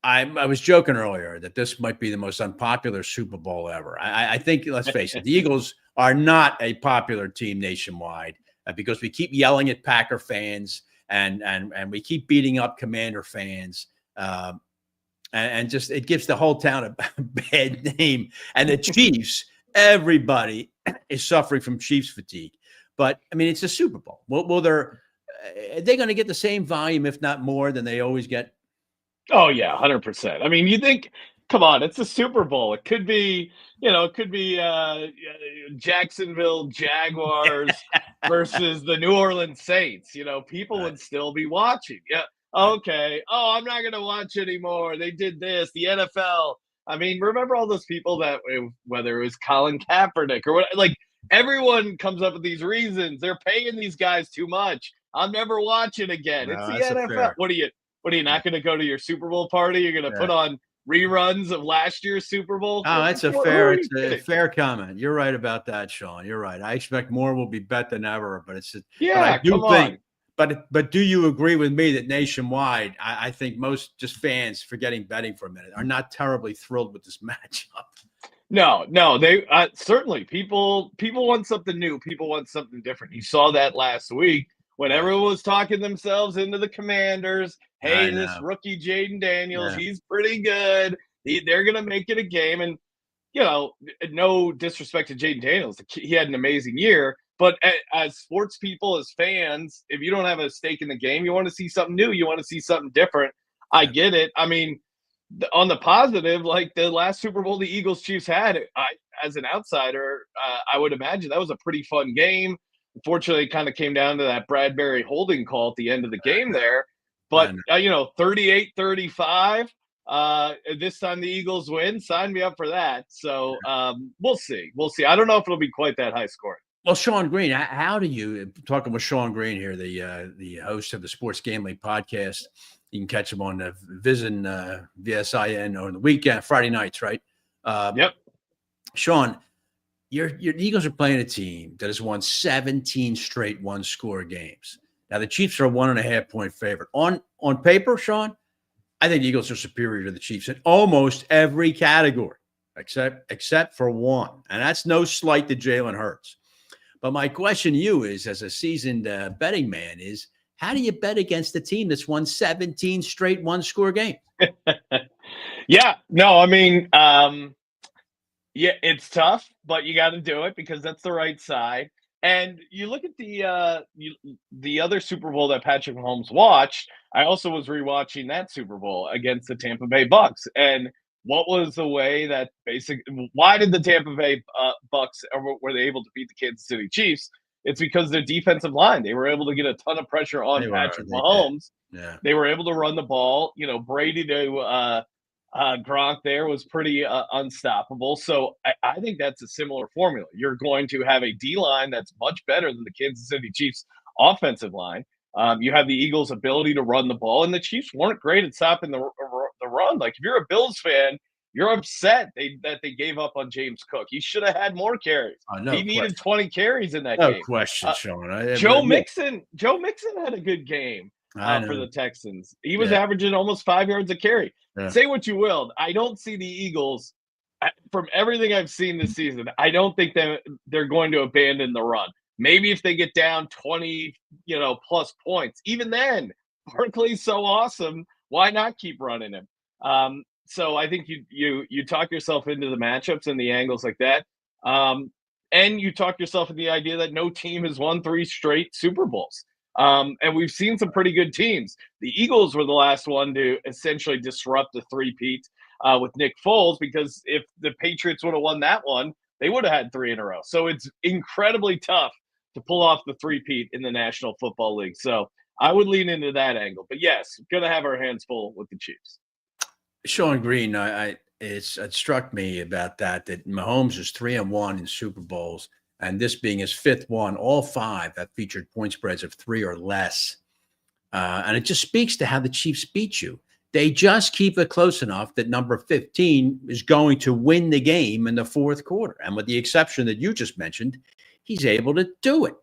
I was joking earlier that this might be the most unpopular Super Bowl ever. I think, let's face it, the Eagles are not a popular team nationwide because we keep yelling at Packer fans and we keep beating up Commander fans. And just it gives the whole town a bad name. And the Chiefs, everybody is suffering from Chiefs fatigue. But, I mean, it's a Super Bowl. Are they going to get the same volume, if not more, than they always get? Oh, yeah, 100%. I mean, you think, come on, it's a Super Bowl. It could be, Jacksonville Jaguars versus the New Orleans Saints. People would still be watching. Yeah. Okay. Oh, I'm not going to watch anymore. They did this. The NFL. I mean, remember all those people that, whether it was Colin Kaepernick or what, like, everyone comes up with these reasons. They're paying these guys too much. I'm never watching again. It's the NFL. What are you not going to go to your Super Bowl party? You're going to put on reruns of last year's Super Bowl? Oh, it's a fair comment. You're right about that, Sean. You're right. I expect more will be bet than ever, but it's come on. But do you agree with me that nationwide, I think most just fans, forgetting betting for a minute, are not terribly thrilled with this matchup? No, they certainly people want something new. People want something different. You saw that last week when everyone was talking themselves into the Commanders. Hey, this rookie Jaden Daniels, he's pretty good. They're going to make it a game. And, no disrespect to Jaden Daniels. He had an amazing year. But as sports people, as fans, if you don't have a stake in the game, you want to see something new. You want to see something different. I get it. I mean, on the positive, like the last Super Bowl the Eagles-Chiefs had, as an outsider, I would imagine that was a pretty fun game. Unfortunately, it kind of came down to that Bradbury holding call at the end of the game there. But, 38-35, this time the Eagles win. Sign me up for that. So we'll see. I don't know if it'll be quite that high scoring. Well, Sean Green, how do you, talking with Sean Green here, the host of the Sports Gambling Podcast, you can catch him on the Vision VSIN on the weekend, Friday nights, right? Yep. Sean, your Eagles are playing a team that has won 17 straight one-score games. Now, the Chiefs are a 1.5-point favorite. On paper, Sean, I think the Eagles are superior to the Chiefs in almost every category, except for one. And that's no slight to Jalen Hurts. But my question to you is, as a seasoned betting man, is how do you bet against a team that's won 17 straight one-score games? Yeah. No, I mean, it's tough, but you got to do it because that's the right side. And you look at the other Super Bowl that Patrick Mahomes watched. I also was rewatching that Super Bowl against the Tampa Bay Bucks. And what was the way that why did the Tampa Bay Bucks, were they able to beat the Kansas City Chiefs? It's because their defensive line. They were able to get a ton of pressure on Patrick Mahomes. Yeah. They were able to run the ball. Brady to Gronk there was pretty unstoppable. So I think that's a similar formula. You're going to have a D-line that's much better than the Kansas City Chiefs offensive line. You have the Eagles' ability to run the ball, and the Chiefs weren't great at stopping the run. Like, if you're a Bills fan, you're upset that they gave up on James Cook. He should have had more carries. No He needed 20 carries in that No game. question, Sean. Joe Mixon had a good game for the Texans. He was averaging almost 5 yards a carry. Yeah. Say what you will, I don't see the Eagles, from everything I've seen this season, I don't think they're going to abandon the run. Maybe if they get down 20, plus points. Even then, Barkley's so awesome. Why not keep running him? So I think you talk yourself into the matchups and the angles like that. And you talk yourself into the idea that no team has won 3 straight Super Bowls. And we've seen some pretty good teams. The Eagles were the last one to essentially disrupt the three-peat with Nick Foles, because if the Patriots would have won that one, they would have had 3 in a row. So it's incredibly tough to pull off the three-peat in the National Football League. So I would lean into that angle. But yes, going to have our hands full with the Chiefs. Sean Green, it struck me about that Mahomes is 3-1 in Super Bowls, and this being his 5th one, all 5 that featured point spreads of 3 or less. And it just speaks to how the Chiefs beat you. They just keep it close enough that number 15 is going to win the game in the 4th quarter. And with the exception that you just mentioned, he's able to do it.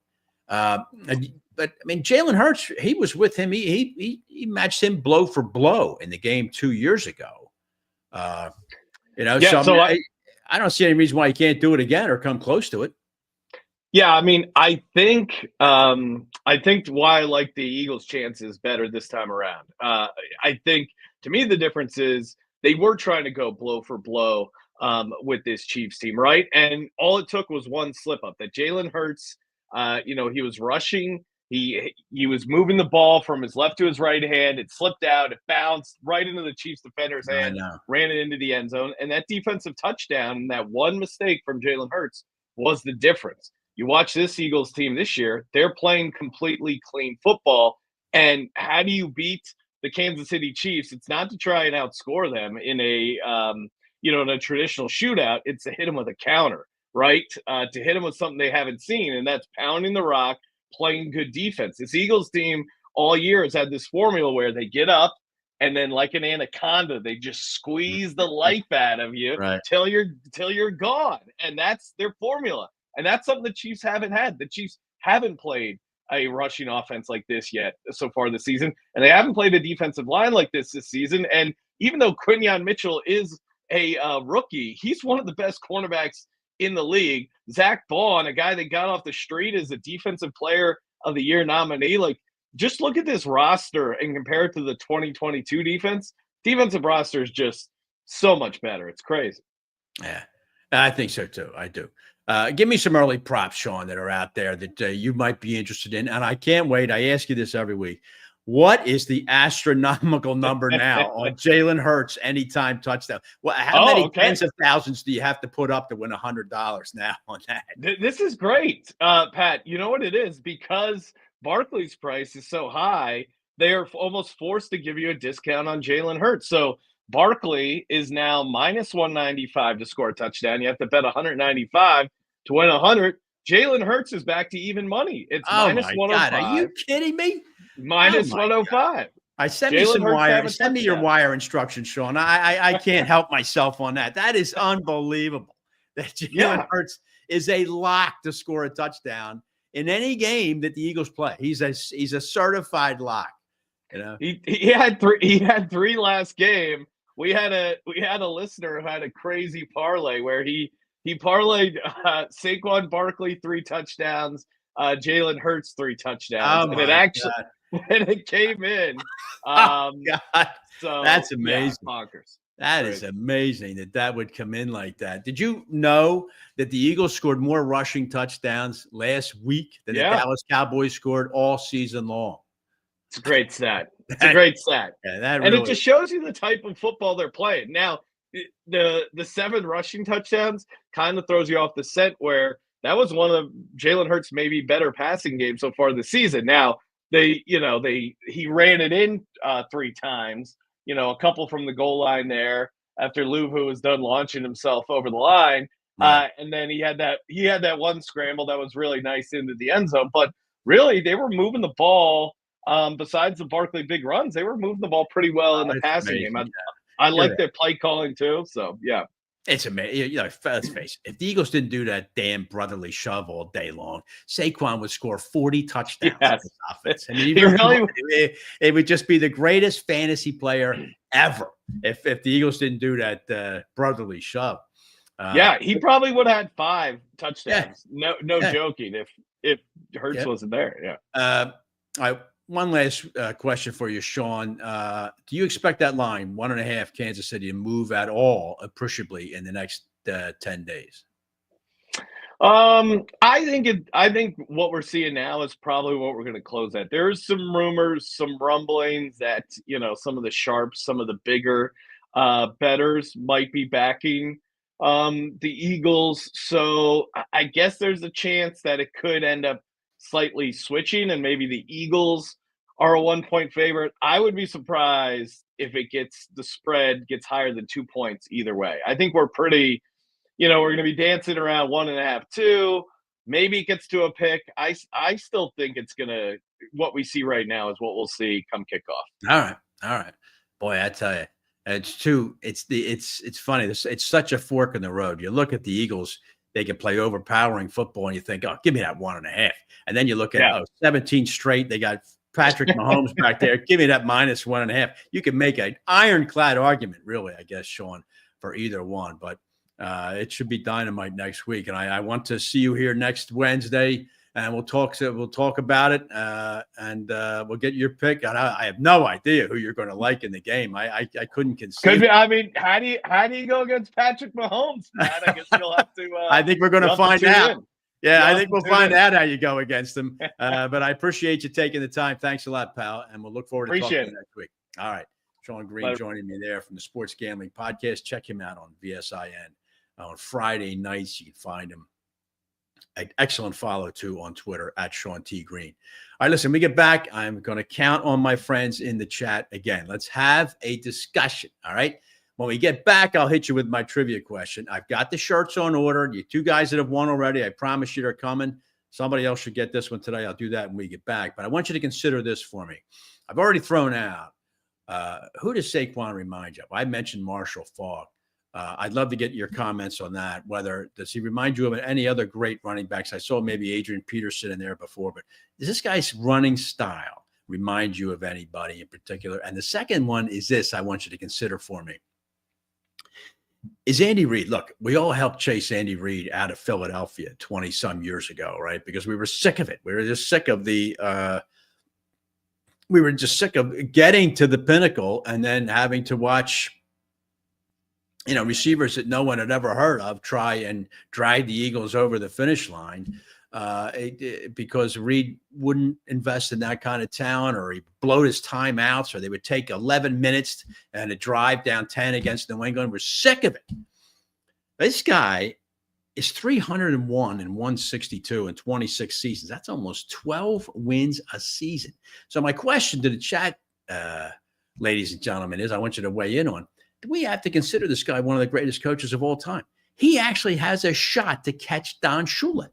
But I mean, Jalen Hurts, he was with him. He matched him blow for blow in the game 2 years ago. I don't see any reason why he can't do it again or come close to it. Yeah, I mean, I think why I like the Eagles' chances better this time around. I think, to me, the difference is they were trying to go blow for blow with this Chiefs team, right? And all it took was one slip up. That Jalen Hurts, he was rushing. He was moving the ball from his left to his right hand. It slipped out. It bounced right into the Chiefs defender's hand, ran it into the end zone. And that defensive touchdown, that one mistake from Jalen Hurts, was the difference. You watch this Eagles team this year, they're playing completely clean football. And how do you beat the Kansas City Chiefs? It's not to try and outscore them in a traditional shootout. It's to hit them with a counter, right? To hit them with something they haven't seen, and that's pounding the rock, playing good defense. This Eagles team all year has had this formula where they get up and then, like an anaconda, they just squeeze the life out of you till you're gone. And that's their formula. And that's something the Chiefs haven't had. The Chiefs haven't played a rushing offense like this yet so far this season. And they haven't played a defensive line like this season. And even though Quinyon Mitchell is a rookie, he's one of the best cornerbacks in the league. Zach Bond, a guy that got off the street as a defensive player of the year nominee. Like, just look at this roster and compare it to the 2022 defense. Defensive roster is just so much better. It's crazy. Yeah, I think so too. I do. Give me some early props, Sean, that are out there that you might be interested in. And I can't wait. I ask you this every week. What is the astronomical number now on Jalen Hurts anytime touchdown? Well, how many tens of thousands do you have to put up to win $100 now on that? This is great, Pat. You know what it is? Because Barkley's price is so high, they are almost forced to give you a discount on Jalen Hurts. So Barkley is now minus 195 to score a touchdown. You have to bet 195 to win 100. Jalen Hurts is back to even money. It's minus 105. God, are you kidding me? Minus 105. Send me some wire. Send me your wire instructions, Sean. I can't help myself on that. That is unbelievable. That Jalen Hurts is a lock to score a touchdown in any game that the Eagles play. He's a certified lock. You know, he had three last game. We had a listener who had a crazy parlay where he parlayed Saquon Barkley 3 touchdowns, Jalen Hurts 3 touchdowns, and it came in. God. So that's amazing. Bonkers. That is amazing that would come in like that. Did you know that the Eagles scored more rushing touchdowns last week than the Dallas Cowboys scored all season long? It's a great stat. It's a great stat. Yeah, and it just shows you the type of football they're playing. Now, the 7 rushing touchdowns kind of throws you off the scent, where that was one of Jalen Hurts' maybe better passing games so far this season. Now, he ran it in 3 times, a couple from the goal line there after Luvu was done launching himself over the line. Right. And then he had that one scramble that was really nice into the end zone. But really, they were moving the ball besides the Barkley big runs, they were moving the ball pretty well in the passing game. I like their play calling too. So, yeah. It's amazing. You know, let's face it. If the Eagles didn't do that damn brotherly shove all day long, Saquon would score 40 touchdowns in this offense. I mean, it would just be the greatest fantasy player ever if the Eagles didn't do that brotherly shove. He probably would have had 5 touchdowns. Yeah. No joking. If Hurts wasn't there, All right. One last question for you, Sean. Do you expect that line, 1.5 Kansas City, to move at all appreciably in the next 10 days? I think what we're seeing now is probably what we're going to close at. There's some rumors, some rumblings that, some of the sharps, some of the bigger bettors might be backing the Eagles. So I guess there's a chance that it could end up slightly switching and maybe the Eagles are a 1-point favorite. I would be surprised if the spread gets higher than 2 points either way. I think we're pretty, we're going to be dancing around 1.5, 2. Maybe it gets to a pick. I still think it's going to, what we see right now is what we'll see come kickoff. All right. Boy, I tell you, it's funny. It's such a fork in the road. You look at the Eagles, they can play overpowering football, and you think, oh, give me that 1.5. And then you look at 17 straight. They got Patrick Mahomes back there. Give me that -1.5. You can make an ironclad argument, really, I guess, Sean, for either one. But it should be dynamite next week. And I want to see you here next Wednesday, and we'll talk about it, and we'll get your pick. And I have no idea who you're going to like in the game. I couldn't conceive. I mean, how do you go against Patrick Mahomes, Pat? I guess you'll have to. I think we're going to find out. Yeah, I think we'll find out how you go against them. But I appreciate you taking the time. Thanks a lot, pal, and we'll look forward to talking next week. All right, Sean Green joining me there from the Sports Gambling Podcast. Check him out on VSIN on Friday nights. You can find him. An excellent follow, too, on Twitter at Sean T. Green. All right, listen, we get back. I'm going to count on my friends in the chat again. Let's have a discussion, all right? When we get back, I'll hit you with my trivia question. I've got the shirts on order. You 2 guys that have won already, I promise you they're coming. Somebody else should get this one today. I'll do that when we get back. But I want you to consider this for me. I've already thrown out, who does Saquon remind you of? I mentioned Marshall Faulk. I'd love to get your comments on that. Does he remind you of any other great running backs? I saw maybe Adrian Peterson in there before, but does this guy's running style remind you of anybody in particular? And the second one is this I want you to consider for me. Is Andy Reid, look, we all helped chase Andy Reid out of Philadelphia 20-some years ago, right? Because we were sick of it. We were just sick of getting to the pinnacle and then having to watch receivers that no one had ever heard of try and drag the Eagles over the finish line because Reid wouldn't invest in that kind of talent, or he blowed his timeouts, or they would take 11 minutes and a drive down 10 against New England. We're sick of it. This guy is 301 and 162 in 26 seasons. That's almost 12 wins a season. So my question to the chat, ladies and gentlemen, is I want you to weigh in on, do we have to consider this guy one of the greatest coaches of all time? He actually has a shot to catch Don Shula,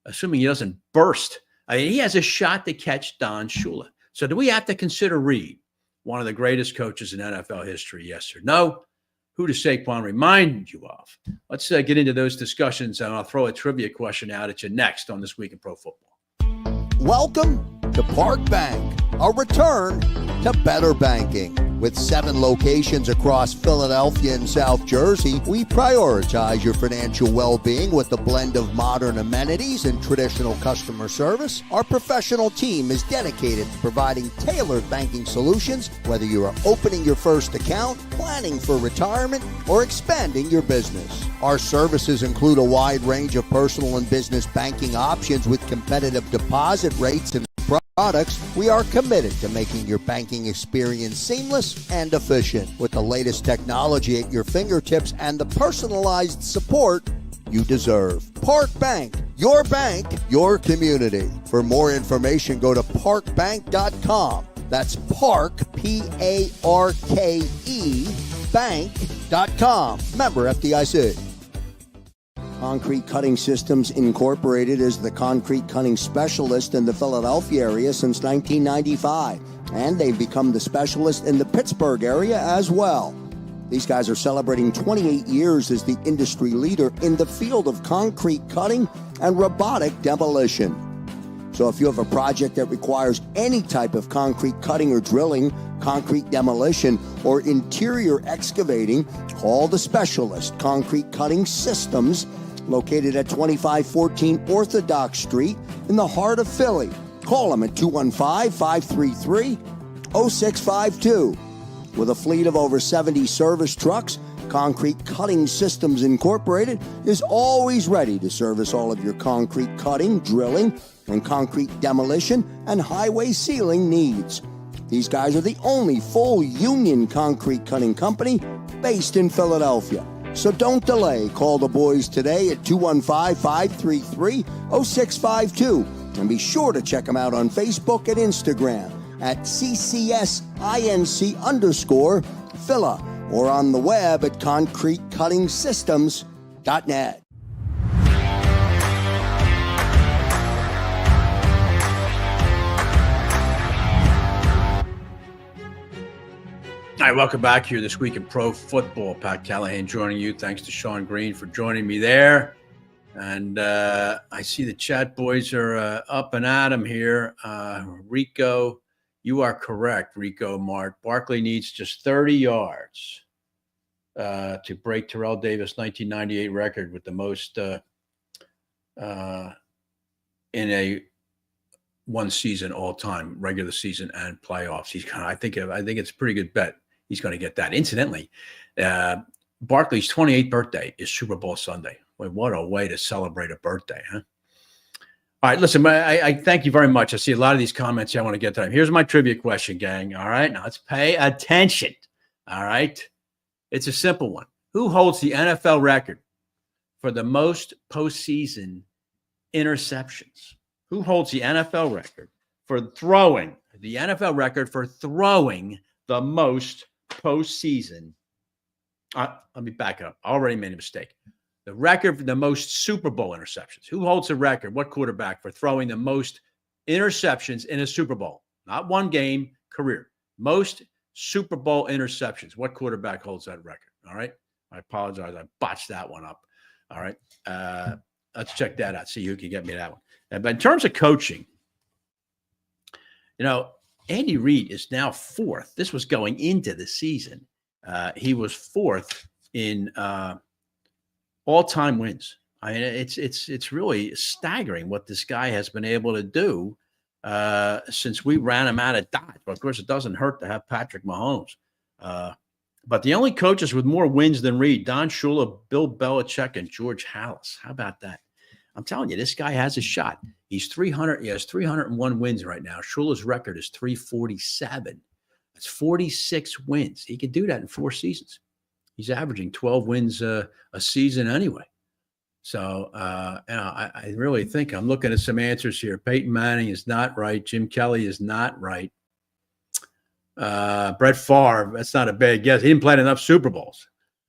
assuming he doesn't burst. I mean, he has a shot to catch Don Shula. So do we have to consider Reid one of the greatest coaches in NFL history, yes or no? Who does Saquon remind you of? Let's get into those discussions, and I'll throw a trivia question out at you next on This Week in Pro Football. Welcome to Park Bank, a return to better banking. With 7 locations across Philadelphia and South Jersey, we prioritize your financial well-being with a blend of modern amenities and traditional customer service. Our professional team is dedicated to providing tailored banking solutions, whether you are opening your first account, planning for retirement, or expanding your business. Our services include a wide range of personal and business banking options with competitive deposit rates and products. We are committed to making your banking experience seamless and efficient with the latest technology at your fingertips and the personalized support you deserve. Park Bank, your community. For more information, go to parkbank.com. That's Park, P-A-R-K-E, bank.com. Member FDIC. Concrete Cutting Systems Incorporated is the concrete cutting specialist in the Philadelphia area since 1995, and they've become the specialist in the Pittsburgh area as well. These guys are celebrating 28 years as the industry leader in the field of concrete cutting and robotic demolition. So if you have a project that requires any type of concrete cutting or drilling, concrete demolition, or interior excavating, call the specialist, Concrete Cutting Systems, located at 2514 Orthodox Street in the heart of Philly. Call them at 215-533-0652. With a fleet of over 70 service trucks, Concrete Cutting Systems Incorporated is always ready to service all of your concrete cutting, drilling, and concrete demolition and highway sealing needs. These guys are the only full union concrete cutting company based in Philadelphia. So don't delay. Call the boys today at 215-533-0652. And be sure to check them out on Facebook and Instagram at CCSINC_Phila or on the web at concretecuttingsystems.net. All right, welcome back here this week in pro football. Pat Callahan joining you. Thanks to Sean Green for joining me there. And I see the chat boys are up and at 'em here. Rico, you are correct, Rico Mart. Barkley needs just 30 yards to break Terrell Davis' 1998 record with the most in a one season all time, regular season and playoffs. I think it's a pretty good bet. He's going to get that. Incidentally, Barkley's 28th birthday is Super Bowl Sunday. Boy, what a way to celebrate a birthday, huh? All right, listen, I thank you very much. I see a lot of these comments here I want to get to. Here's my trivia question, gang. All right, now let's pay attention. All right, it's a simple one. Who holds the NFL record for the most postseason interceptions? Who holds the NFL record for throwing the most postseason? Let me back up. I already made a mistake. The record for the most Super Bowl interceptions. Who holds the record? What quarterback for throwing the most interceptions in a Super Bowl? Not one game, career. Most Super Bowl interceptions. What quarterback holds that record? All right. I apologize. I botched that one up. All right. Let's check that out. See who can get me that one. But in terms of coaching, Andy Reid is now fourth. This was going into the season. He was fourth in all-time wins. I mean, it's really staggering what this guy has been able to do since we ran him out of Dodge. But of course, it doesn't hurt to have Patrick Mahomes. But the only coaches with more wins than Reid: Don Shula, Bill Belichick, and George Halas. How about that? I'm telling you, this guy has a shot. He's 300. He has 301 wins right now. Shula's record is 347. That's 46 wins. He could do that in 4 seasons. He's averaging 12 wins a season anyway. So, I really think I'm looking at some answers here. Peyton Manning is not right. Jim Kelly is not right. Brett Favre, that's not a bad guess. He didn't play enough Super Bowls.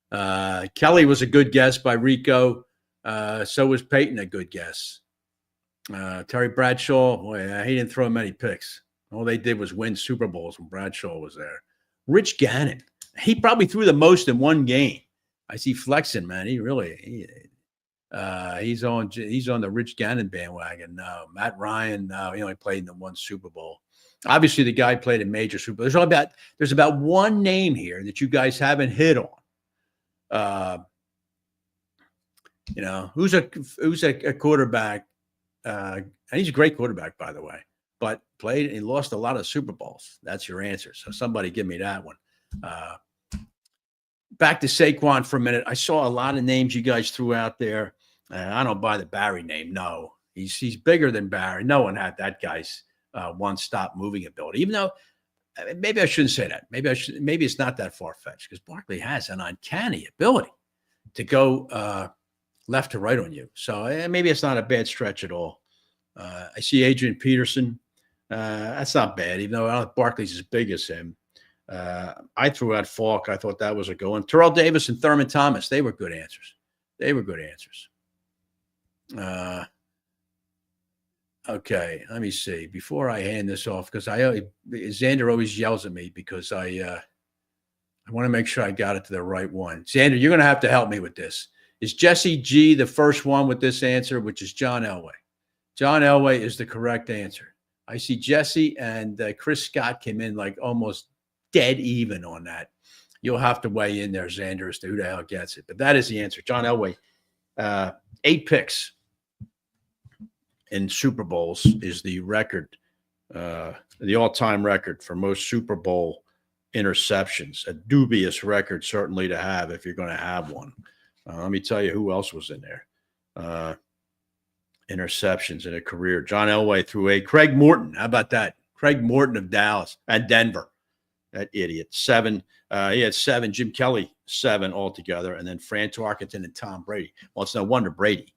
Kelly was a good guess by Rico. So was Peyton a good guess. Terry Bradshaw, boy, he didn't throw many picks. All they did was win Super Bowls when Bradshaw was there. Rich Gannon, he probably threw the most in one game. I see flexing, man. He's on the Rich Gannon bandwagon now. Matt Ryan, no, he only played in the one Super Bowl. Obviously, the guy played in major Super Bowl. There's about one name here that you guys haven't hit on. Who's a quarterback? And he's a great quarterback, by the way, but played and lost a lot of Super Bowls. That's your answer. So somebody give me that one. Back to Saquon for a minute. I saw a lot of names you guys threw out there. I don't buy the Barry name. No, he's bigger than Barry. No one had that guy's one-stop moving ability. Even though maybe I shouldn't say that. Maybe it's not that far-fetched because Barkley has an uncanny ability to go left to right on you. So maybe it's not a bad stretch at all. I see Adrian Peterson. That's not bad, even though I don't think Barkley's as big as him. I threw out Falk. I thought that was a good one. Terrell Davis and Thurman Thomas, they were good answers. Okay, let me see. Before I hand this off, because Xander always yells at me because I want to make sure I got it to the right one. Xander, you're going to have to help me with this. Is Jesse G the first one with this answer, which is John Elway? John Elway is the correct answer. I see Jesse and Chris Scott came in like almost dead even on that. You'll have to weigh in there, Xander, as to who the hell gets it. But that is the answer. John Elway, 8 picks in Super Bowls is the record, the all-time record for most Super Bowl interceptions. A dubious record, certainly, to have if you're going to have one. Let me tell you who else was in there. Interceptions in a career. John Elway threw 8. Craig Morton, how about that? Craig Morton of Dallas and Denver. That idiot. 7. He had 7. Jim Kelly, 7 altogether. And then Fran Tarkenton and Tom Brady. Well, it's no wonder Brady.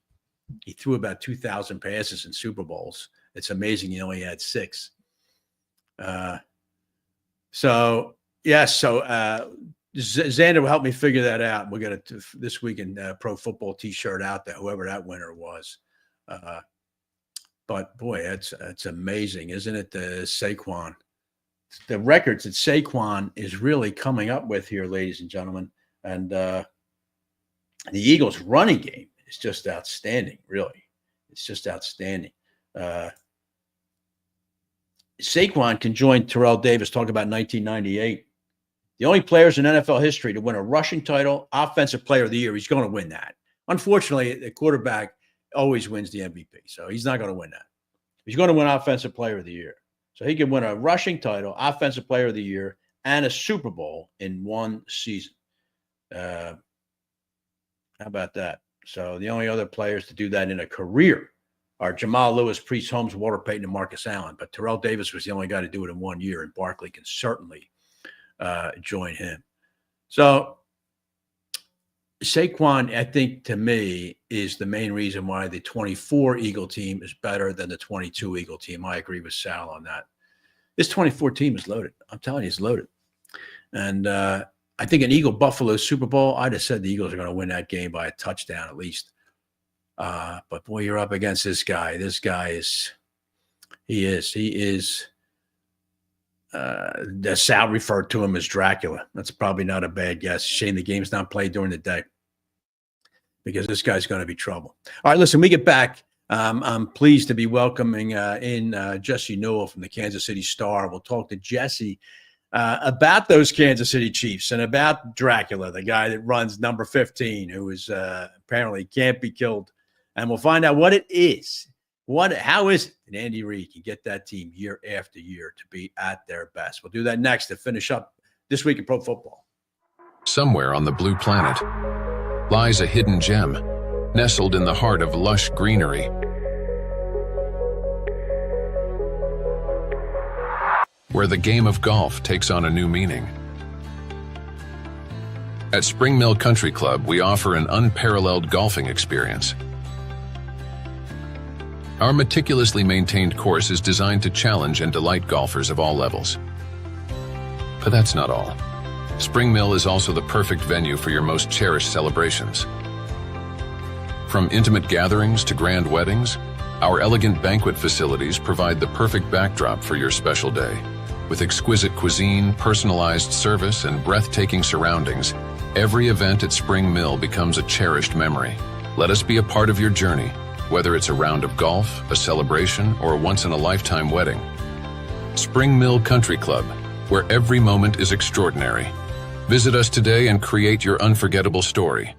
He threw about 2,000 passes in Super Bowls. It's amazing he only had 6. So Xander will help me figure that out. We'll get a This Week in Pro Football T-shirt out there, whoever that winner was. But boy, that's amazing, isn't it? The Saquon, the records that Saquon is really coming up with here, ladies and gentlemen, and the Eagles' running game is just outstanding. Really, it's just outstanding. Saquon can join Terrell Davis. Talk about 1998. The only players in NFL history to win a rushing title, Offensive Player of the Year. He's going to win that. Unfortunately, the quarterback always wins the MVP, so he's not going to win that. He's going to win Offensive Player of the Year. So he can win a rushing title, Offensive Player of the Year, and a Super Bowl in one season. How about that? So the only other players to do that in a career are Jamal Lewis, Priest Holmes, Walter Payton, and Marcus Allen. But Terrell Davis was the only guy to do it in 1 year, and Barkley can certainly join him. So Saquon, I think, to me, is the main reason why the 24 Eagle team is better than the 22 Eagle team. I agree with Sal on that. This 24 team is loaded. I'm telling you, it's loaded. And I think an Eagle-Buffalo Super Bowl, I'd have said the Eagles are going to win that game by a touchdown at least. But, boy, you're up against this guy. This guy is Sal referred to him as Dracula. That's probably not a bad guess. Shame the game's not played during the day because this guy's going to be trouble. All right, listen, we get back. I'm pleased to be welcoming in Jesse Newell from the Kansas City Star. We'll talk to Jesse about those Kansas City Chiefs and about Dracula, the guy that runs number 15, who is apparently can't be killed. And we'll find out what it is. How is it that Andy Reid can get that team year after year to be at their best? We'll do that next to finish up This Week in Pro Football. Somewhere on the blue planet lies a hidden gem, nestled in the heart of lush greenery. Where the game of golf takes on a new meaning. At Spring Mill Country Club, we offer an unparalleled golfing experience. Our meticulously maintained course is designed to challenge and delight golfers of all levels. But that's not all. Spring Mill is also the perfect venue for your most cherished celebrations. From intimate gatherings to grand weddings, our elegant banquet facilities provide the perfect backdrop for your special day. With exquisite cuisine, personalized service, and breathtaking surroundings, every event at Spring Mill becomes a cherished memory. Let us be a part of your journey. Whether it's a round of golf, a celebration, or a once-in-a-lifetime wedding. Spring Mill Country Club, where every moment is extraordinary. Visit us today and create your unforgettable story.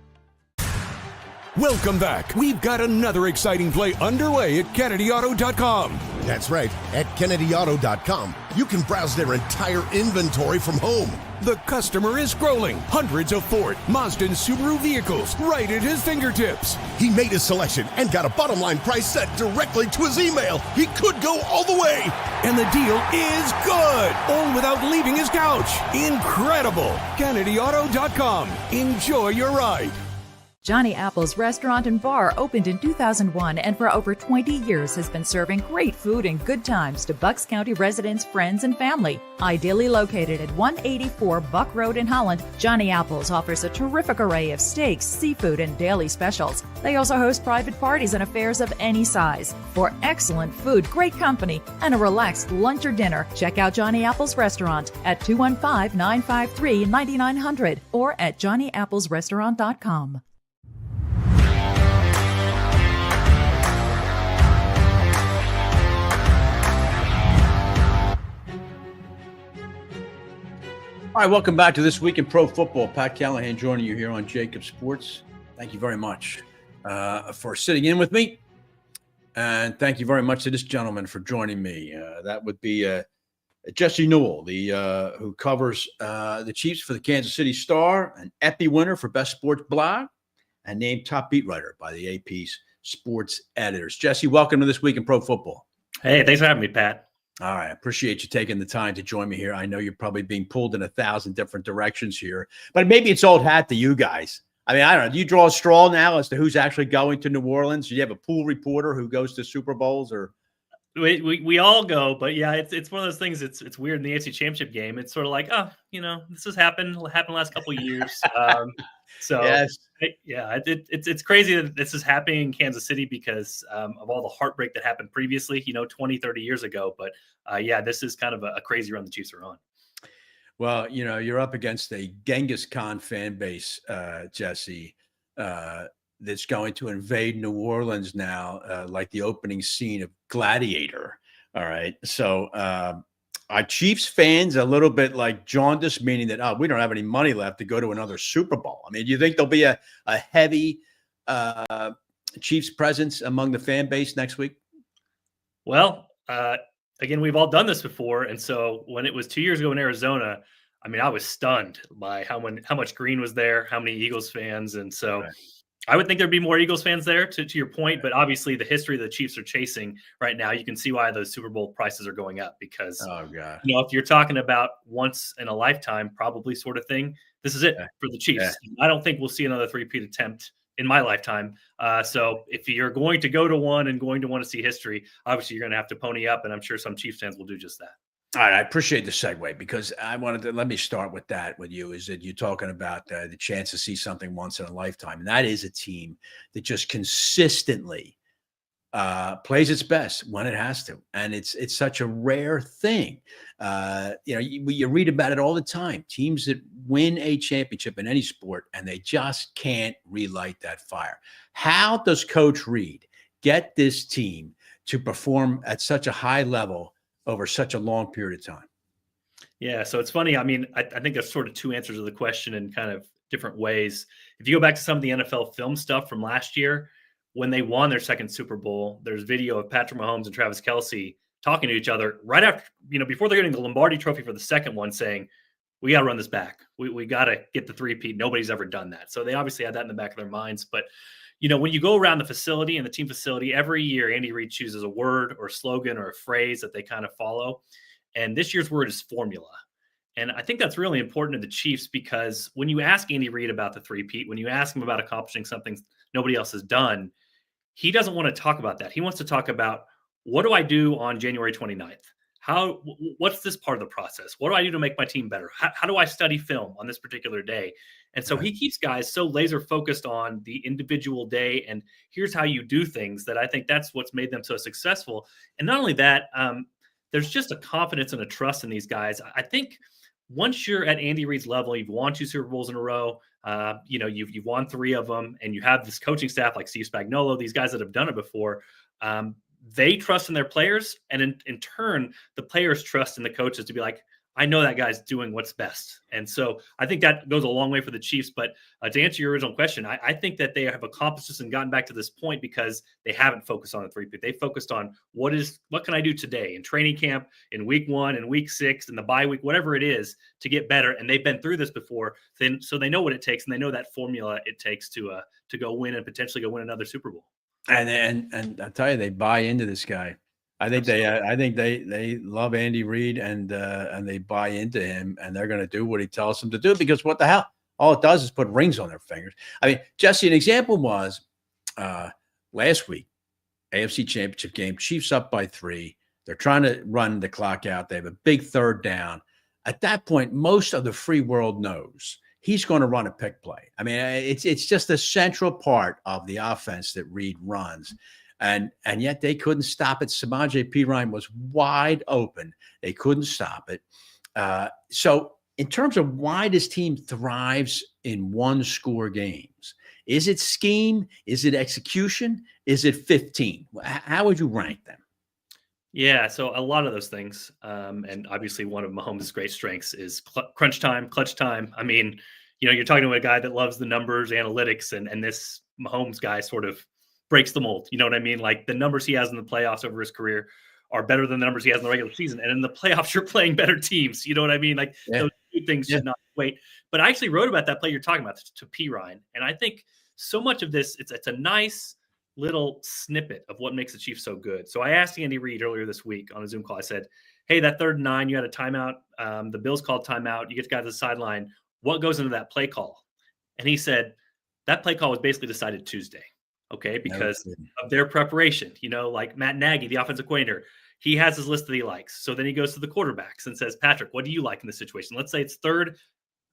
Welcome back. We've got another exciting play underway at KennedyAuto.com. That's right. At KennedyAuto.com, you can browse their entire inventory from home. The customer is scrolling hundreds of Ford, Mazda, and Subaru vehicles right at his fingertips. He made his selection and got a bottom line price set directly to his email. He could go all the way. And the deal is good, all without leaving his couch. Incredible. KennedyAuto.com. Enjoy your ride. Johnny Apple's Restaurant and Bar opened in 2001 and for over 20 years has been serving great food and good times to Bucks County residents, friends, and family. Ideally located at 184 Buck Road in Holland, Johnny Apple's offers a terrific array of steaks, seafood, and daily specials. They also host private parties and affairs of any size. For excellent food, great company, and a relaxed lunch or dinner, check out Johnny Apple's Restaurant at 215-953-9900 or at johnnyapplesrestaurant.com. All right, welcome back to This Week in Pro Football. Pat Callahan joining you here on JAKIB Sports. Thank you very much for sitting in with me. And thank you very much to this gentleman for joining me. That would be Jesse Newell, who covers the Chiefs for the Kansas City Star, an Epi winner for Best Sports Blog, and named top beat writer by the AP's sports editors. Jesse, welcome to This Week in Pro Football. Hey, thanks for having me, Pat. All right. I appreciate you taking the time to join me here. I know you're probably being pulled in 1,000 different directions here, but maybe it's old hat to you guys. I mean, I don't know. Do you draw a straw now as to who's actually going to New Orleans? Do you have a pool reporter who goes to Super Bowls, or? We all go, but yeah, it's one of those things. It's weird in the AFC Championship game. It's sort of like, this has happened the last couple of years. So yes. It's crazy that this is happening in Kansas City because of all the heartbreak that happened previously, 20, 30 years ago. But this is kind of a crazy run the Chiefs are on. Well, you're up against a Genghis Khan fan base, Jesse, that's going to invade New Orleans now, like the opening scene of Gladiator. All right. So are Chiefs fans a little bit like jaundice, meaning that, we don't have any money left to go to another Super Bowl? I mean, do you think there'll be a heavy Chiefs presence among the fan base next week? Well, again, we've all done this before. And so when it was 2 years ago in Arizona, I mean, I was stunned by how much green was there, how many Eagles fans. And so I would think there'd be more Eagles fans there to your point, but obviously the history the Chiefs are chasing right now, you can see why those Super Bowl prices are going up because, if you're talking about once in a lifetime, probably sort of thing, this is it for the Chiefs. I don't think we'll see another three-peat attempt in my lifetime. So if you're going to go to one and going to want to see history, obviously you're going to have to pony up, and I'm sure some Chiefs fans will do just that. All right, I appreciate the segue because I wanted to let me start with that with you. Is that you're talking about the chance to see something once in a lifetime, and that is a team that just consistently plays its best when it has to, and it's such a rare thing. You read about it all the time. Teams that win a championship in any sport, and they just can't relight that fire. How does Coach Reid get this team to perform at such a high level over such a long period of time? Yeah, so it's funny. I mean, I think there's sort of two answers to the question in kind of different ways. If you go back to some of the NFL film stuff from last year, when they won their second Super Bowl, there's video of Patrick Mahomes and Travis Kelce talking to each other right after, before they're getting the Lombardi Trophy for the second one, saying, we got to run this back. We got to get the three-peat. Nobody's ever done that. So they obviously had that in the back of their minds. But when you go around the facility and the team facility, every year Andy Reid chooses a word or a slogan or a phrase that they kind of follow. And this year's word is formula. And I think that's really important to the Chiefs because when you ask Andy Reid about the three-peat, when you ask him about accomplishing something nobody else has done, he doesn't want to talk about that. He wants to talk about, what do I do on January 29th? What's this part of the process? What do I do to make my team better? How do I study film on this particular day? And so he keeps guys so laser focused on the individual day. And here's how you do things that I think that's what's made them so successful. And not only that, there's just a confidence and a trust in these guys. I think once you're at Andy Reid's level, you've won 2 Super Bowls in a row, you've won 3 of them, and you have this coaching staff like Steve Spagnuolo, these guys that have done it before. They trust in their players, and in turn, the players trust in the coaches to be like, I know that guy's doing what's best. And so I think that goes a long way for the Chiefs. But to answer your original question, I think that they have accomplished this and gotten back to this point because they haven't focused on the three-peat. They focused on what can I do today in training camp, in week 1, in week 6, in the bye week, whatever it is to get better. And they've been through this before, so they know what it takes, and they know that formula it takes to go win and potentially go win another Super Bowl. And I tell you, they buy into this guy. I think they love Andy Reid and they buy into him, and they're going to do what he tells them to do because what the hell? All it does is put rings on their fingers. I mean, Jesse, an example was last week, AFC Championship game, Chiefs up by 3. They're trying to run the clock out. They have a big third down. At that point, most of the free world knows he's going to run a pick play. I mean, it's just a central part of the offense that Reed runs. And yet they couldn't stop it. Samaje Perine was wide open. They couldn't stop it. So in terms of why this team thrives in one-score games, is it scheme? Is it execution? Is it 15? How would you rank them? Yeah, so a lot of those things. And obviously one of Mahomes' great strengths is crunch time, clutch time. I mean, you're talking to a guy that loves the numbers, analytics, and this Mahomes guy sort of breaks the mold. You know what I mean? Like the numbers he has in the playoffs over his career are better than the numbers he has in the regular season. And in the playoffs, you're playing better teams. You know what I mean? Like those two things should not wait. But I actually wrote about that play you're talking about to Perine. And I think so much of this, it's a nice little snippet of what makes the Chiefs so good. So I asked Andy Reid earlier this week on a Zoom call. I said, hey, that 3rd and 9, you had a timeout. The Bills called timeout. You get the guy to the sideline. What goes into that play call? And he said, that play call was basically decided Tuesday. Okay, because of their preparation, like Matt Nagy, the offensive coordinator, he has his list that he likes. So then he goes to the quarterbacks and says, Patrick, what do you like in this situation? Let's say it's 3rd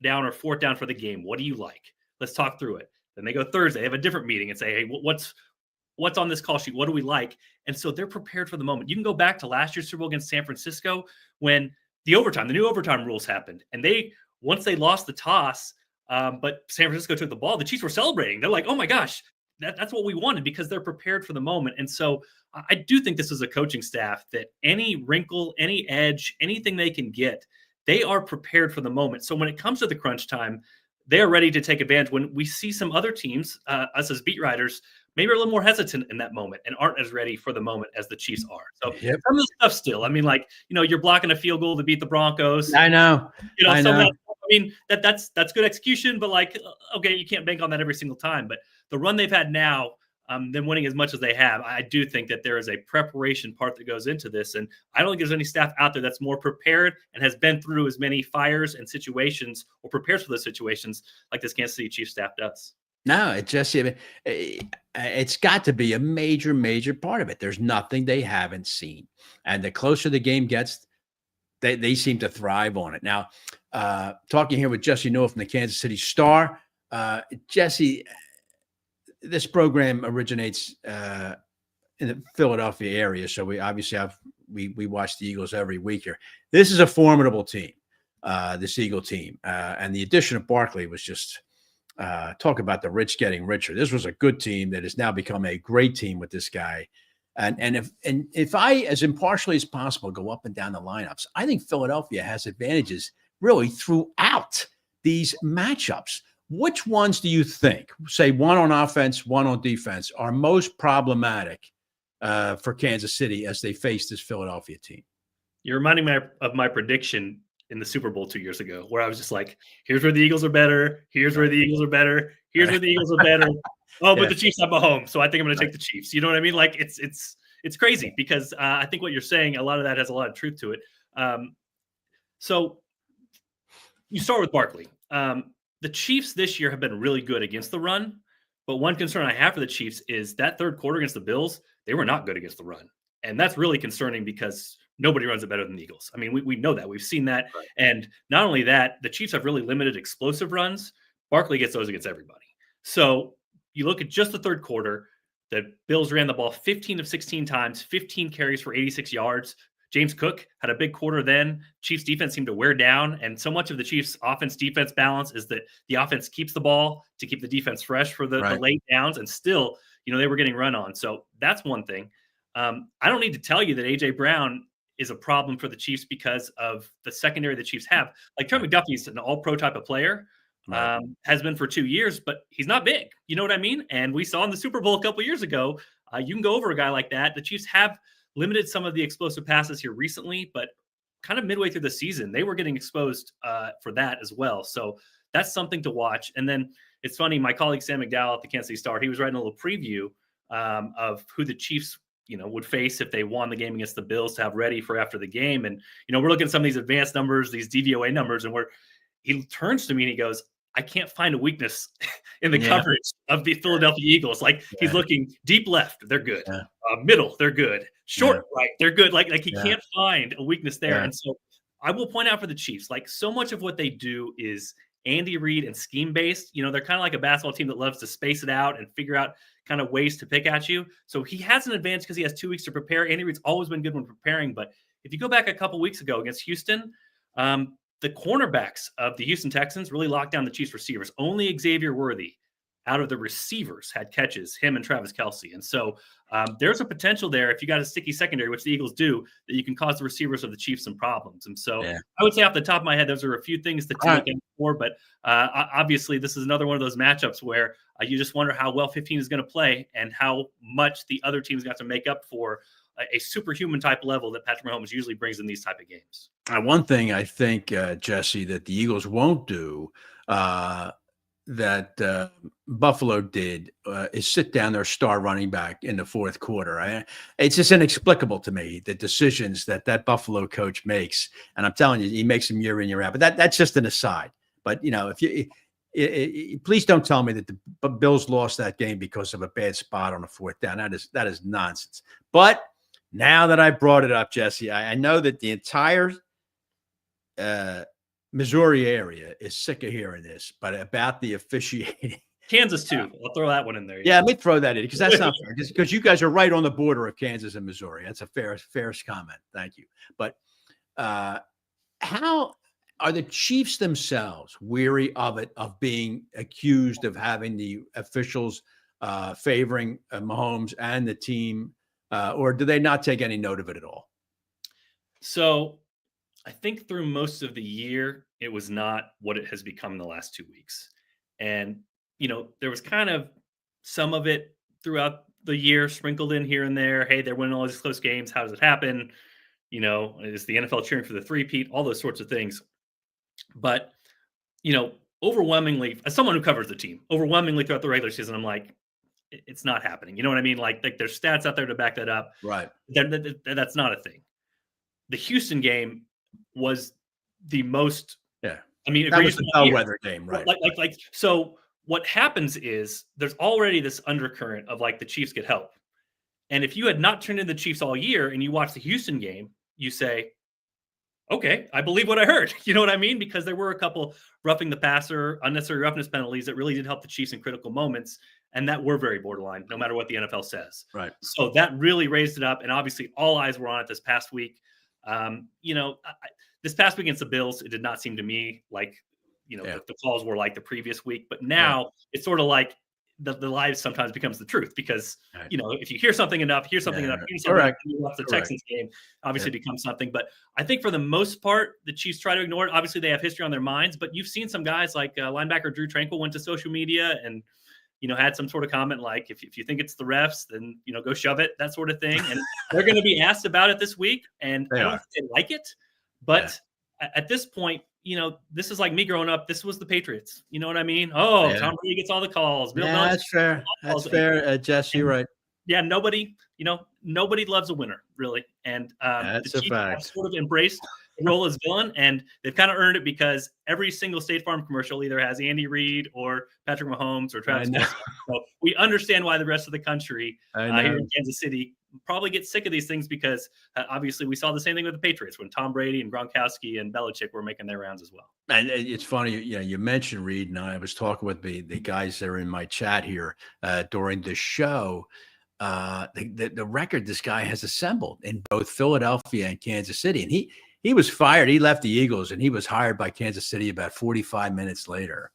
down or 4th down for the game. What do you like? Let's talk through it. Then they go Thursday, they have a different meeting and say, hey, what's on this call sheet? What do we like? And so they're prepared for the moment. You can go back to last year's Super Bowl against San Francisco when the new overtime rules happened. And once they lost the toss, but San Francisco took the ball, the Chiefs were celebrating. They're like, oh my gosh, that's what we wanted, because they're prepared for the moment. And so I do think this is a coaching staff that any wrinkle, any edge, anything they can get, they are prepared for the moment. So when it comes to the crunch time, they are ready to take advantage. When we see some other teams, us as beat writers, maybe are a little more hesitant in that moment and aren't as ready for the moment as the Chiefs are. So some of the stuff still, I mean, like, you're blocking a field goal to beat the Broncos. I know. I know. That's good execution, but like, okay, you can't bank on that every single time. But the run they've had now, them winning as much as they have, I do think that there is a preparation part that goes into this. And I don't think there's any staff out there that's more prepared and has been through as many fires and situations or prepares for those situations like this Kansas City Chiefs staff does. No, it's got to be a major, major part of it. There's nothing they haven't seen. And the closer the game gets, they seem to thrive on it. Now, talking here with Jesse Newell from the Kansas City Star. Jesse, this program originates in the Philadelphia area, so we obviously we watch the Eagles every week here. This is a formidable team, this Eagle team, and the addition of Barkley was just talk about the rich getting richer. This was a good team that has now become a great team with this guy. And if I, as impartially as possible, go up and down the lineups, I think Philadelphia has advantages really throughout these matchups. Which ones do you think, say one on offense, one on defense, are most problematic for Kansas City as they face this Philadelphia team? You're reminding me of my prediction in the Super Bowl 2 years ago, where I was just like, here's where the Eagles are better. Here's where the Eagles are better. Here's where the Eagles are better. Oh, but the Chiefs have Mahomes, so I think I'm going to take the Chiefs. You know what I mean? Like it's crazy because I think what you're saying, a lot of that has a lot of truth to it. So you start with Barkley. The Chiefs this year have been really good against the run, but one concern I have for the Chiefs is that 3rd quarter against the Bills, they were not good against the run. And that's really concerning because nobody runs it better than the Eagles. I mean, we know that. We've seen that. Right. And not only that, the Chiefs have really limited explosive runs. Barkley gets those against everybody. So you look at just the 3rd quarter, the Bills ran the ball 15 of 16 times, 15 carries for 86 yards. James Cook had a big quarter then. Chiefs defense seemed to wear down. And so much of the Chiefs offense defense balance is that the offense keeps the ball to keep the defense fresh for the late downs. And still, they were getting run on. So that's one thing. I don't need to tell you that A.J. Brown is a problem for the Chiefs because of the secondary the Chiefs have. Like Trent McDuffie is an all-pro type of player, has been for 2 years, but he's not big. You know what I mean? And we saw in the Super Bowl a couple of years ago, you can go over a guy like that. The Chiefs have limited some of the explosive passes here recently, but kind of midway through the season, they were getting exposed for that as well. So that's something to watch. And then it's funny, my colleague Sam McDowell at the Kansas City Star, he was writing a little preview of who the Chiefs would face if they won the game against the Bills to have ready for after the game. And, we're looking at some of these advanced numbers, these DVOA numbers, and he turns to me and he goes, I can't find a weakness in the coverage of the Philadelphia Eagles. Like he's looking deep left, they're good. Middle, they're good. Short right, they're good. Like he can't find a weakness there. And so I will point out for the Chiefs, like so much of what they do is Andy Reid and scheme based. They're kind of like a basketball team that loves to space it out and figure out kind of ways to pick at you. So he has an advantage because he has 2 weeks to prepare. Andy Reid's always been good when preparing, but if you go back a couple weeks ago against Houston, the cornerbacks of the Houston Texans really locked down the Chiefs receivers. Only Xavier Worthy out of the receivers had catches, him and Travis Kelce. And so there's a potential there, if you got a sticky secondary, which the Eagles do, that you can cause the receivers of the Chiefs some problems. And so I would say off the top of my head, those are a few things to look out for. But obviously, this is another one of those matchups where you just wonder how well 15 is going to play and how much the other team's got to make up for a superhuman type level that Patrick Mahomes usually brings in these type of games. One thing I think, Jesse, that the Eagles won't do that Buffalo did is sit down their star running back in the fourth quarter. It's just inexplicable to me, the decisions that Buffalo coach makes. And I'm telling you, he makes them year in, year out. But that's just an aside. But, if you please don't tell me that the Bills lost that game because of a bad spot on the fourth down. That is nonsense. But now that I brought it up, Jesse, I know that the entire Missouri area is sick of hearing this, but about the officiating. Kansas too. I'll throw that one in there. Yeah, let me throw that in because that's not fair. Because you guys are right on the border of Kansas and Missouri. That's a fairest comment. Thank you. But how are the Chiefs themselves weary of it, of being accused of having the officials favoring Mahomes and the team, or do they not take any note of it at all? So I think through most of the year, it was not what it has become in the last 2 weeks. And, there was kind of some of it throughout the year sprinkled in here and there. Hey, they're winning all these close games. How does it happen? Is the NFL cheering for the three-peat? All those sorts of things. But, overwhelmingly, as someone who covers the team, overwhelmingly throughout the regular season, I'm like, it's not happening. You know what I mean? Like there's stats out there to back that up. Right. That's not a thing. The Houston game was the most. Yeah. I mean, that was the bellwether game, right? So what happens is there's already this undercurrent of the Chiefs get help. And if you had not turned in the Chiefs all year and you watch the Houston game, you say, okay, I believe what I heard. You know what I mean? Because there were a couple roughing the passer, unnecessary roughness penalties that really did help the Chiefs in critical moments. And that were very borderline, no matter what the NFL says. Right. So that really raised it up. And obviously all eyes were on it this past week. This past week against the Bills, it did not seem to me like, the calls were like the previous week. But now it's sort of like the lie sometimes becomes the truth because, if you hear something enough, you watch the Texans game, obviously becomes something. But I think for the most part, the Chiefs try to ignore it. Obviously, they have history on their minds. But you've seen some guys like linebacker Drew Tranquill went to social media and, had some sort of comment like, if you think it's the refs, then, go shove it, that sort of thing. And they're going to be asked about it this week. And I don't think they like it. But at this point, this is like me growing up. This was the Patriots. You know what I mean? Oh, Tom Brady gets all the calls. That's fair. That's fair, Jess. You're right. Yeah, nobody loves a winner, really. And that's the a Chiefs fact. have sort of embraced the role as villain, and they've kind of earned it because every single State Farm commercial either has Andy Reid or Patrick Mahomes or Travis Kelce. So we understand why the rest of the country here in Kansas City probably gets sick of these things because obviously we saw the same thing with the Patriots when Tom Brady and Gronkowski and Belichick were making their rounds as well. And it's funny, you mentioned Reid, and I was talking with the guys that are in my chat here during the show. The record this guy has assembled in both Philadelphia and Kansas City, and he was fired. He left the Eagles, and he was hired by Kansas City about 45 minutes later.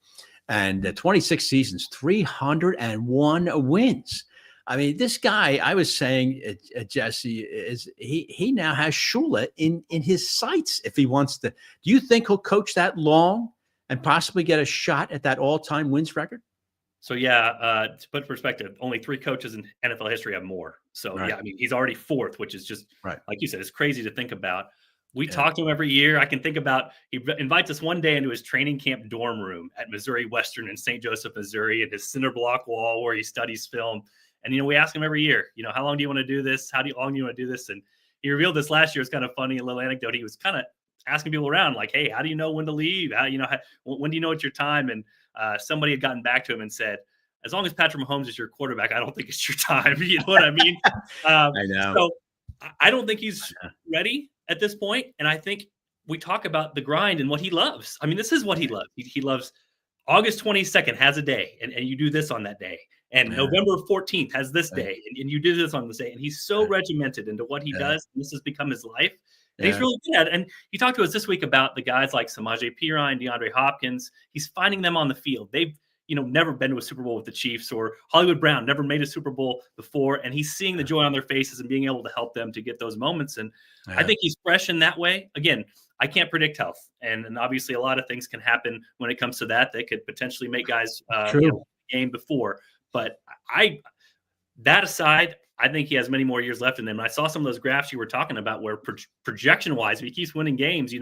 And 26 seasons, 301 wins. I mean, this guy, I was saying, Jesse, is he now has Shula in his sights if he wants to. Do you think he'll coach that long and possibly get a shot at that all-time wins record? So, to put in perspective, only 3 coaches in NFL history have more. So, I mean, he's already 4th, which is just, like you said, it's crazy to think about. We talk to him every year. I can think about, he invites us one day into his training camp dorm room at Missouri Western in St. Joseph, Missouri, and his cinder block wall where he studies film. And, we ask him every year, how long do you want to do this? How long do you want to do this? And he revealed this last year. It's kind of funny, a little anecdote. He was kind of asking people around like, hey, how do you know when to leave? When do you know it's your time? And somebody had gotten back to him and said, as long as Patrick Mahomes is your quarterback, I don't think it's your time. You know what I mean? I know. So I don't think he's ready at this point. And I think we talk about the grind and what he loves. I mean, this is what he loves. He loves August 22nd has a day, and you do this on that day. And November 14th has this day, and you do this on this day. And he's so regimented into what he does. And this has become his life. And he's really good at it. And he talked to us this week about the guys like Samaje Perine, DeAndre Hopkins. He's finding them on the field. They've never been to a Super Bowl with the Chiefs, or Hollywood Brown never made a Super Bowl before. And he's seeing the joy on their faces and being able to help them to get those moments. And I think he's fresh in that way. Again, I can't predict health. And obviously a lot of things can happen when it comes to that. They could potentially make guys game before. But that aside, I think he has many more years left in him. And I saw some of those graphs you were talking about where projection-wise, if he keeps winning games,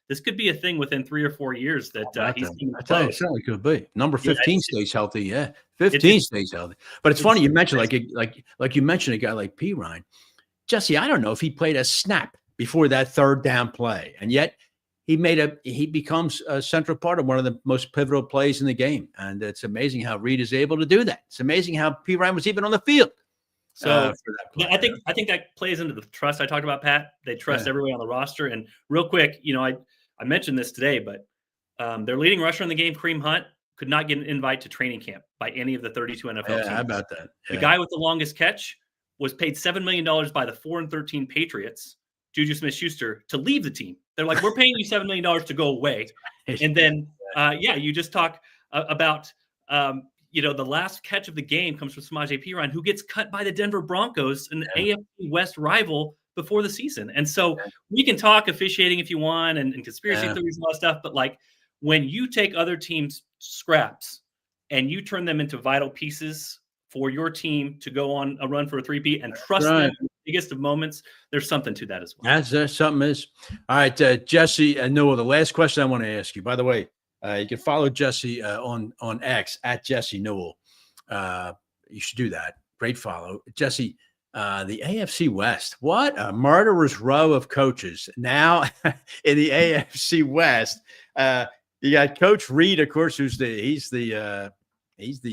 this could be a thing within 3 or 4 years that he's I tell you, it certainly could be. Number 15 stays healthy. Yeah, 15 stays healthy. But it's funny you mentioned like you mentioned a guy like Perine. Jesse, I don't know if he played a snap before that third down play, and yet he becomes a central part of one of the most pivotal plays in the game. And it's amazing how Reed is able to do that. It's amazing how Perine was even on the field. So I think that plays into the trust I talked about, Pat. They trust everybody on the roster. And real quick, I mentioned this today, but their leading rusher in the game, Kareem Hunt, could not get an invite to training camp by any of the 32 NFL teams. How about that? The guy with the longest catch was paid $7 million by the 4-13 Patriots, Juju Smith-Schuster, to leave the team. They're like, we're paying you $7 million to go away. And then, you just talk about, the last catch of the game comes from Samaje Perine, who gets cut by the Denver Broncos, an AFC West rival, before the season. And so we can talk officiating if you want and conspiracy theories and all that stuff. But like when you take other teams' scraps and you turn them into vital pieces for your team to go on a run for a 3-peat and trust them in the biggest of moments, there's something to that as well. That's something is. All right, Jesse Newell, the last question I want to ask you, by the way, you can follow Jesse on X at Jesse Newell. You should do that. Great follow. Jesse, the AFC West, what a murderer's row of coaches. Now in the AFC West, you got Coach Reed, of course, he's the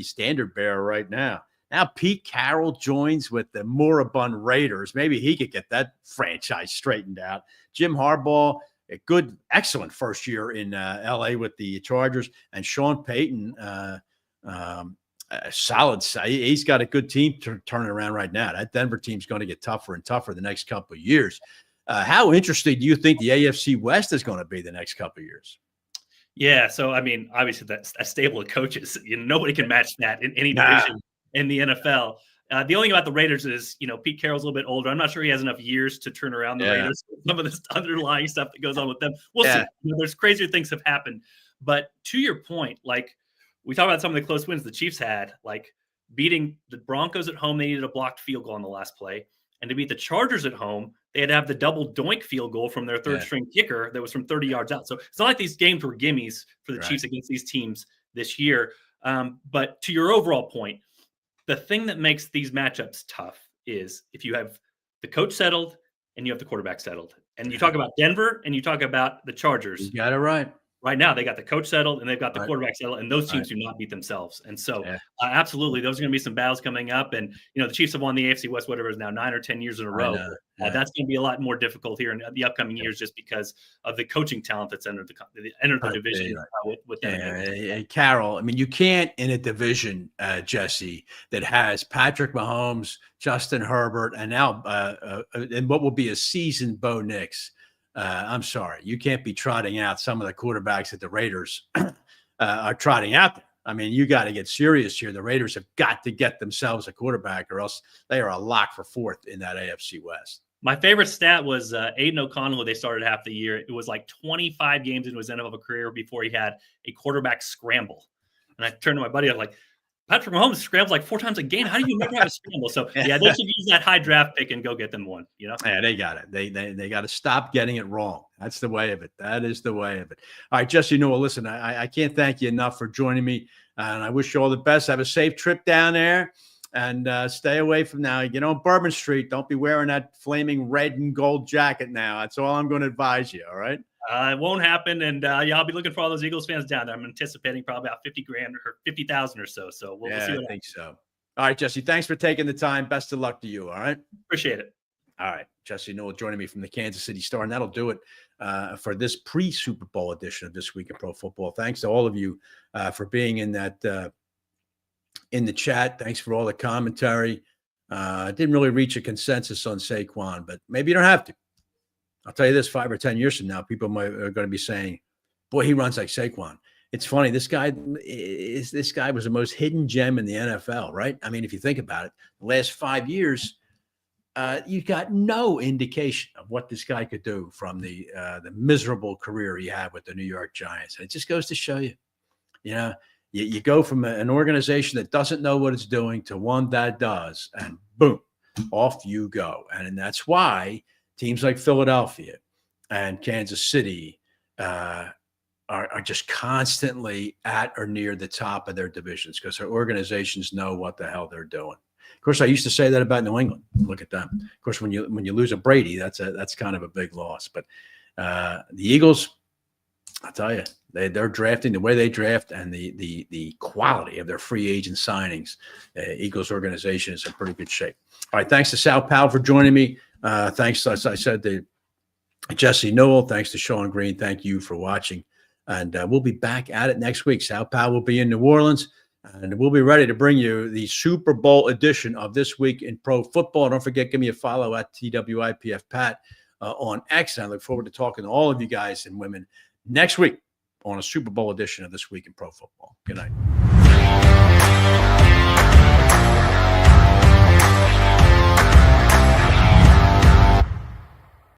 standard bearer right now. Now Pete Carroll joins with the moribund Raiders. Maybe he could get that franchise straightened out. Jim Harbaugh, excellent first year in LA with the Chargers, and Sean Payton, solid. He's got a good team turning around right now. That Denver team's going to get tougher and tougher the next couple of years. How interesting do you think the AFC West is going to be the next couple of years? Yeah, so I mean, obviously that's a stable of coaches. Nobody can match that in any division in the NFL. The only thing about the Raiders is, Pete Carroll's a little bit older. I'm not sure he has enough years to turn around the Raiders. Some of this underlying stuff that goes on with them. We'll see. There's crazier things have happened. But to your point, like we talk about some of the close wins the Chiefs had, like beating the Broncos at home, they needed a blocked field goal on the last play. And to beat the Chargers at home, they had to have the double doink field goal from their third string kicker that was from 30 yards out. So it's not like these games were gimmies for the Chiefs against these teams this year. But to your overall point, the thing that makes these matchups tough is if you have the coach settled and you have the quarterback settled. And you talk about Denver and you talk about the Chargers. You got it right. Right now, they got the coach settled and they've got the quarterback settled, and those teams do not beat themselves. And so, absolutely, those are going to be some battles coming up. And, the Chiefs have won the AFC West, whatever it is now, 9 or 10 years in a row. That's going to be a lot more difficult here in the upcoming years just because of the coaching talent that's entered the division with them. And Carroll, I mean, you can't in a division, Jesse, that has Patrick Mahomes, Justin Herbert, and now and what will be a seasoned Bo Nix. I'm sorry, you can't be trotting out some of the quarterbacks that the Raiders are trotting out there. I mean, you got to get serious here. The Raiders have got to get themselves a quarterback, or else they are a lock for fourth in that AFC West. My favorite stat was Aiden O'Connell, who they started half the year. It was like 25 games into his NFL career before he had a quarterback scramble. And I turned to my buddy, I was like, Patrick Mahomes scrambles like 4 times a game. How do you never have a scramble? So, they should use that high draft pick and go get them one, Yeah, they got it. They got to stop getting it wrong. That's the way of it. That is the way of it. All right, Jesse Newell, listen, I can't thank you enough for joining me, and I wish you all the best. Have a safe trip down there, and stay away from now. Bourbon Street, don't be wearing that flaming red and gold jacket now. That's all I'm going to advise you, all right? It won't happen, and I'll be looking for all those Eagles fans down there. I'm anticipating probably about 50 grand or 50,000 or so. So we'll see what happens. I think so. All right, Jesse, thanks for taking the time. Best of luck to you. All right. Appreciate it. All right, Jesse Newell joining me from the Kansas City Star, and that'll do it for this pre-Super Bowl edition of This Week in Pro Football. Thanks to all of you for being in that in the chat. Thanks for all the commentary. Didn't really reach a consensus on Saquon, but maybe you don't have to. I'll tell you this: 5 or 10 years from now, people are going to be saying, "Boy, he runs like Saquon." It's funny. This guy was the most hidden gem in the NFL, right? I mean, if you think about it, the last 5 years, you got no indication of what this guy could do from the miserable career he had with the New York Giants. And it just goes to show you, you go from an organization that doesn't know what it's doing to one that does, and boom, off you go. And that's why teams like Philadelphia and Kansas City are just constantly at or near the top of their divisions because their organizations know what the hell they're doing. Of course, I used to say that about New England. Look at them. Of course, when you lose a Brady, that's kind of a big loss. But the Eagles, I'll tell you, they're drafting the way they draft, and the quality of their free agent signings. Eagles organization is in pretty good shape. All right, thanks to Sal Powell for joining me. Thanks, as I said, to Jesse Newell. Thanks to Sean Green. Thank you for watching. And we'll be back at it next week. Sal Powell will be in New Orleans, and we'll be ready to bring you the Super Bowl edition of This Week in Pro Football. Don't forget, give me a follow at TWIPF Pat on X. And I look forward to talking to all of you guys and women next week on a Super Bowl edition of This Week in Pro Football. Good night.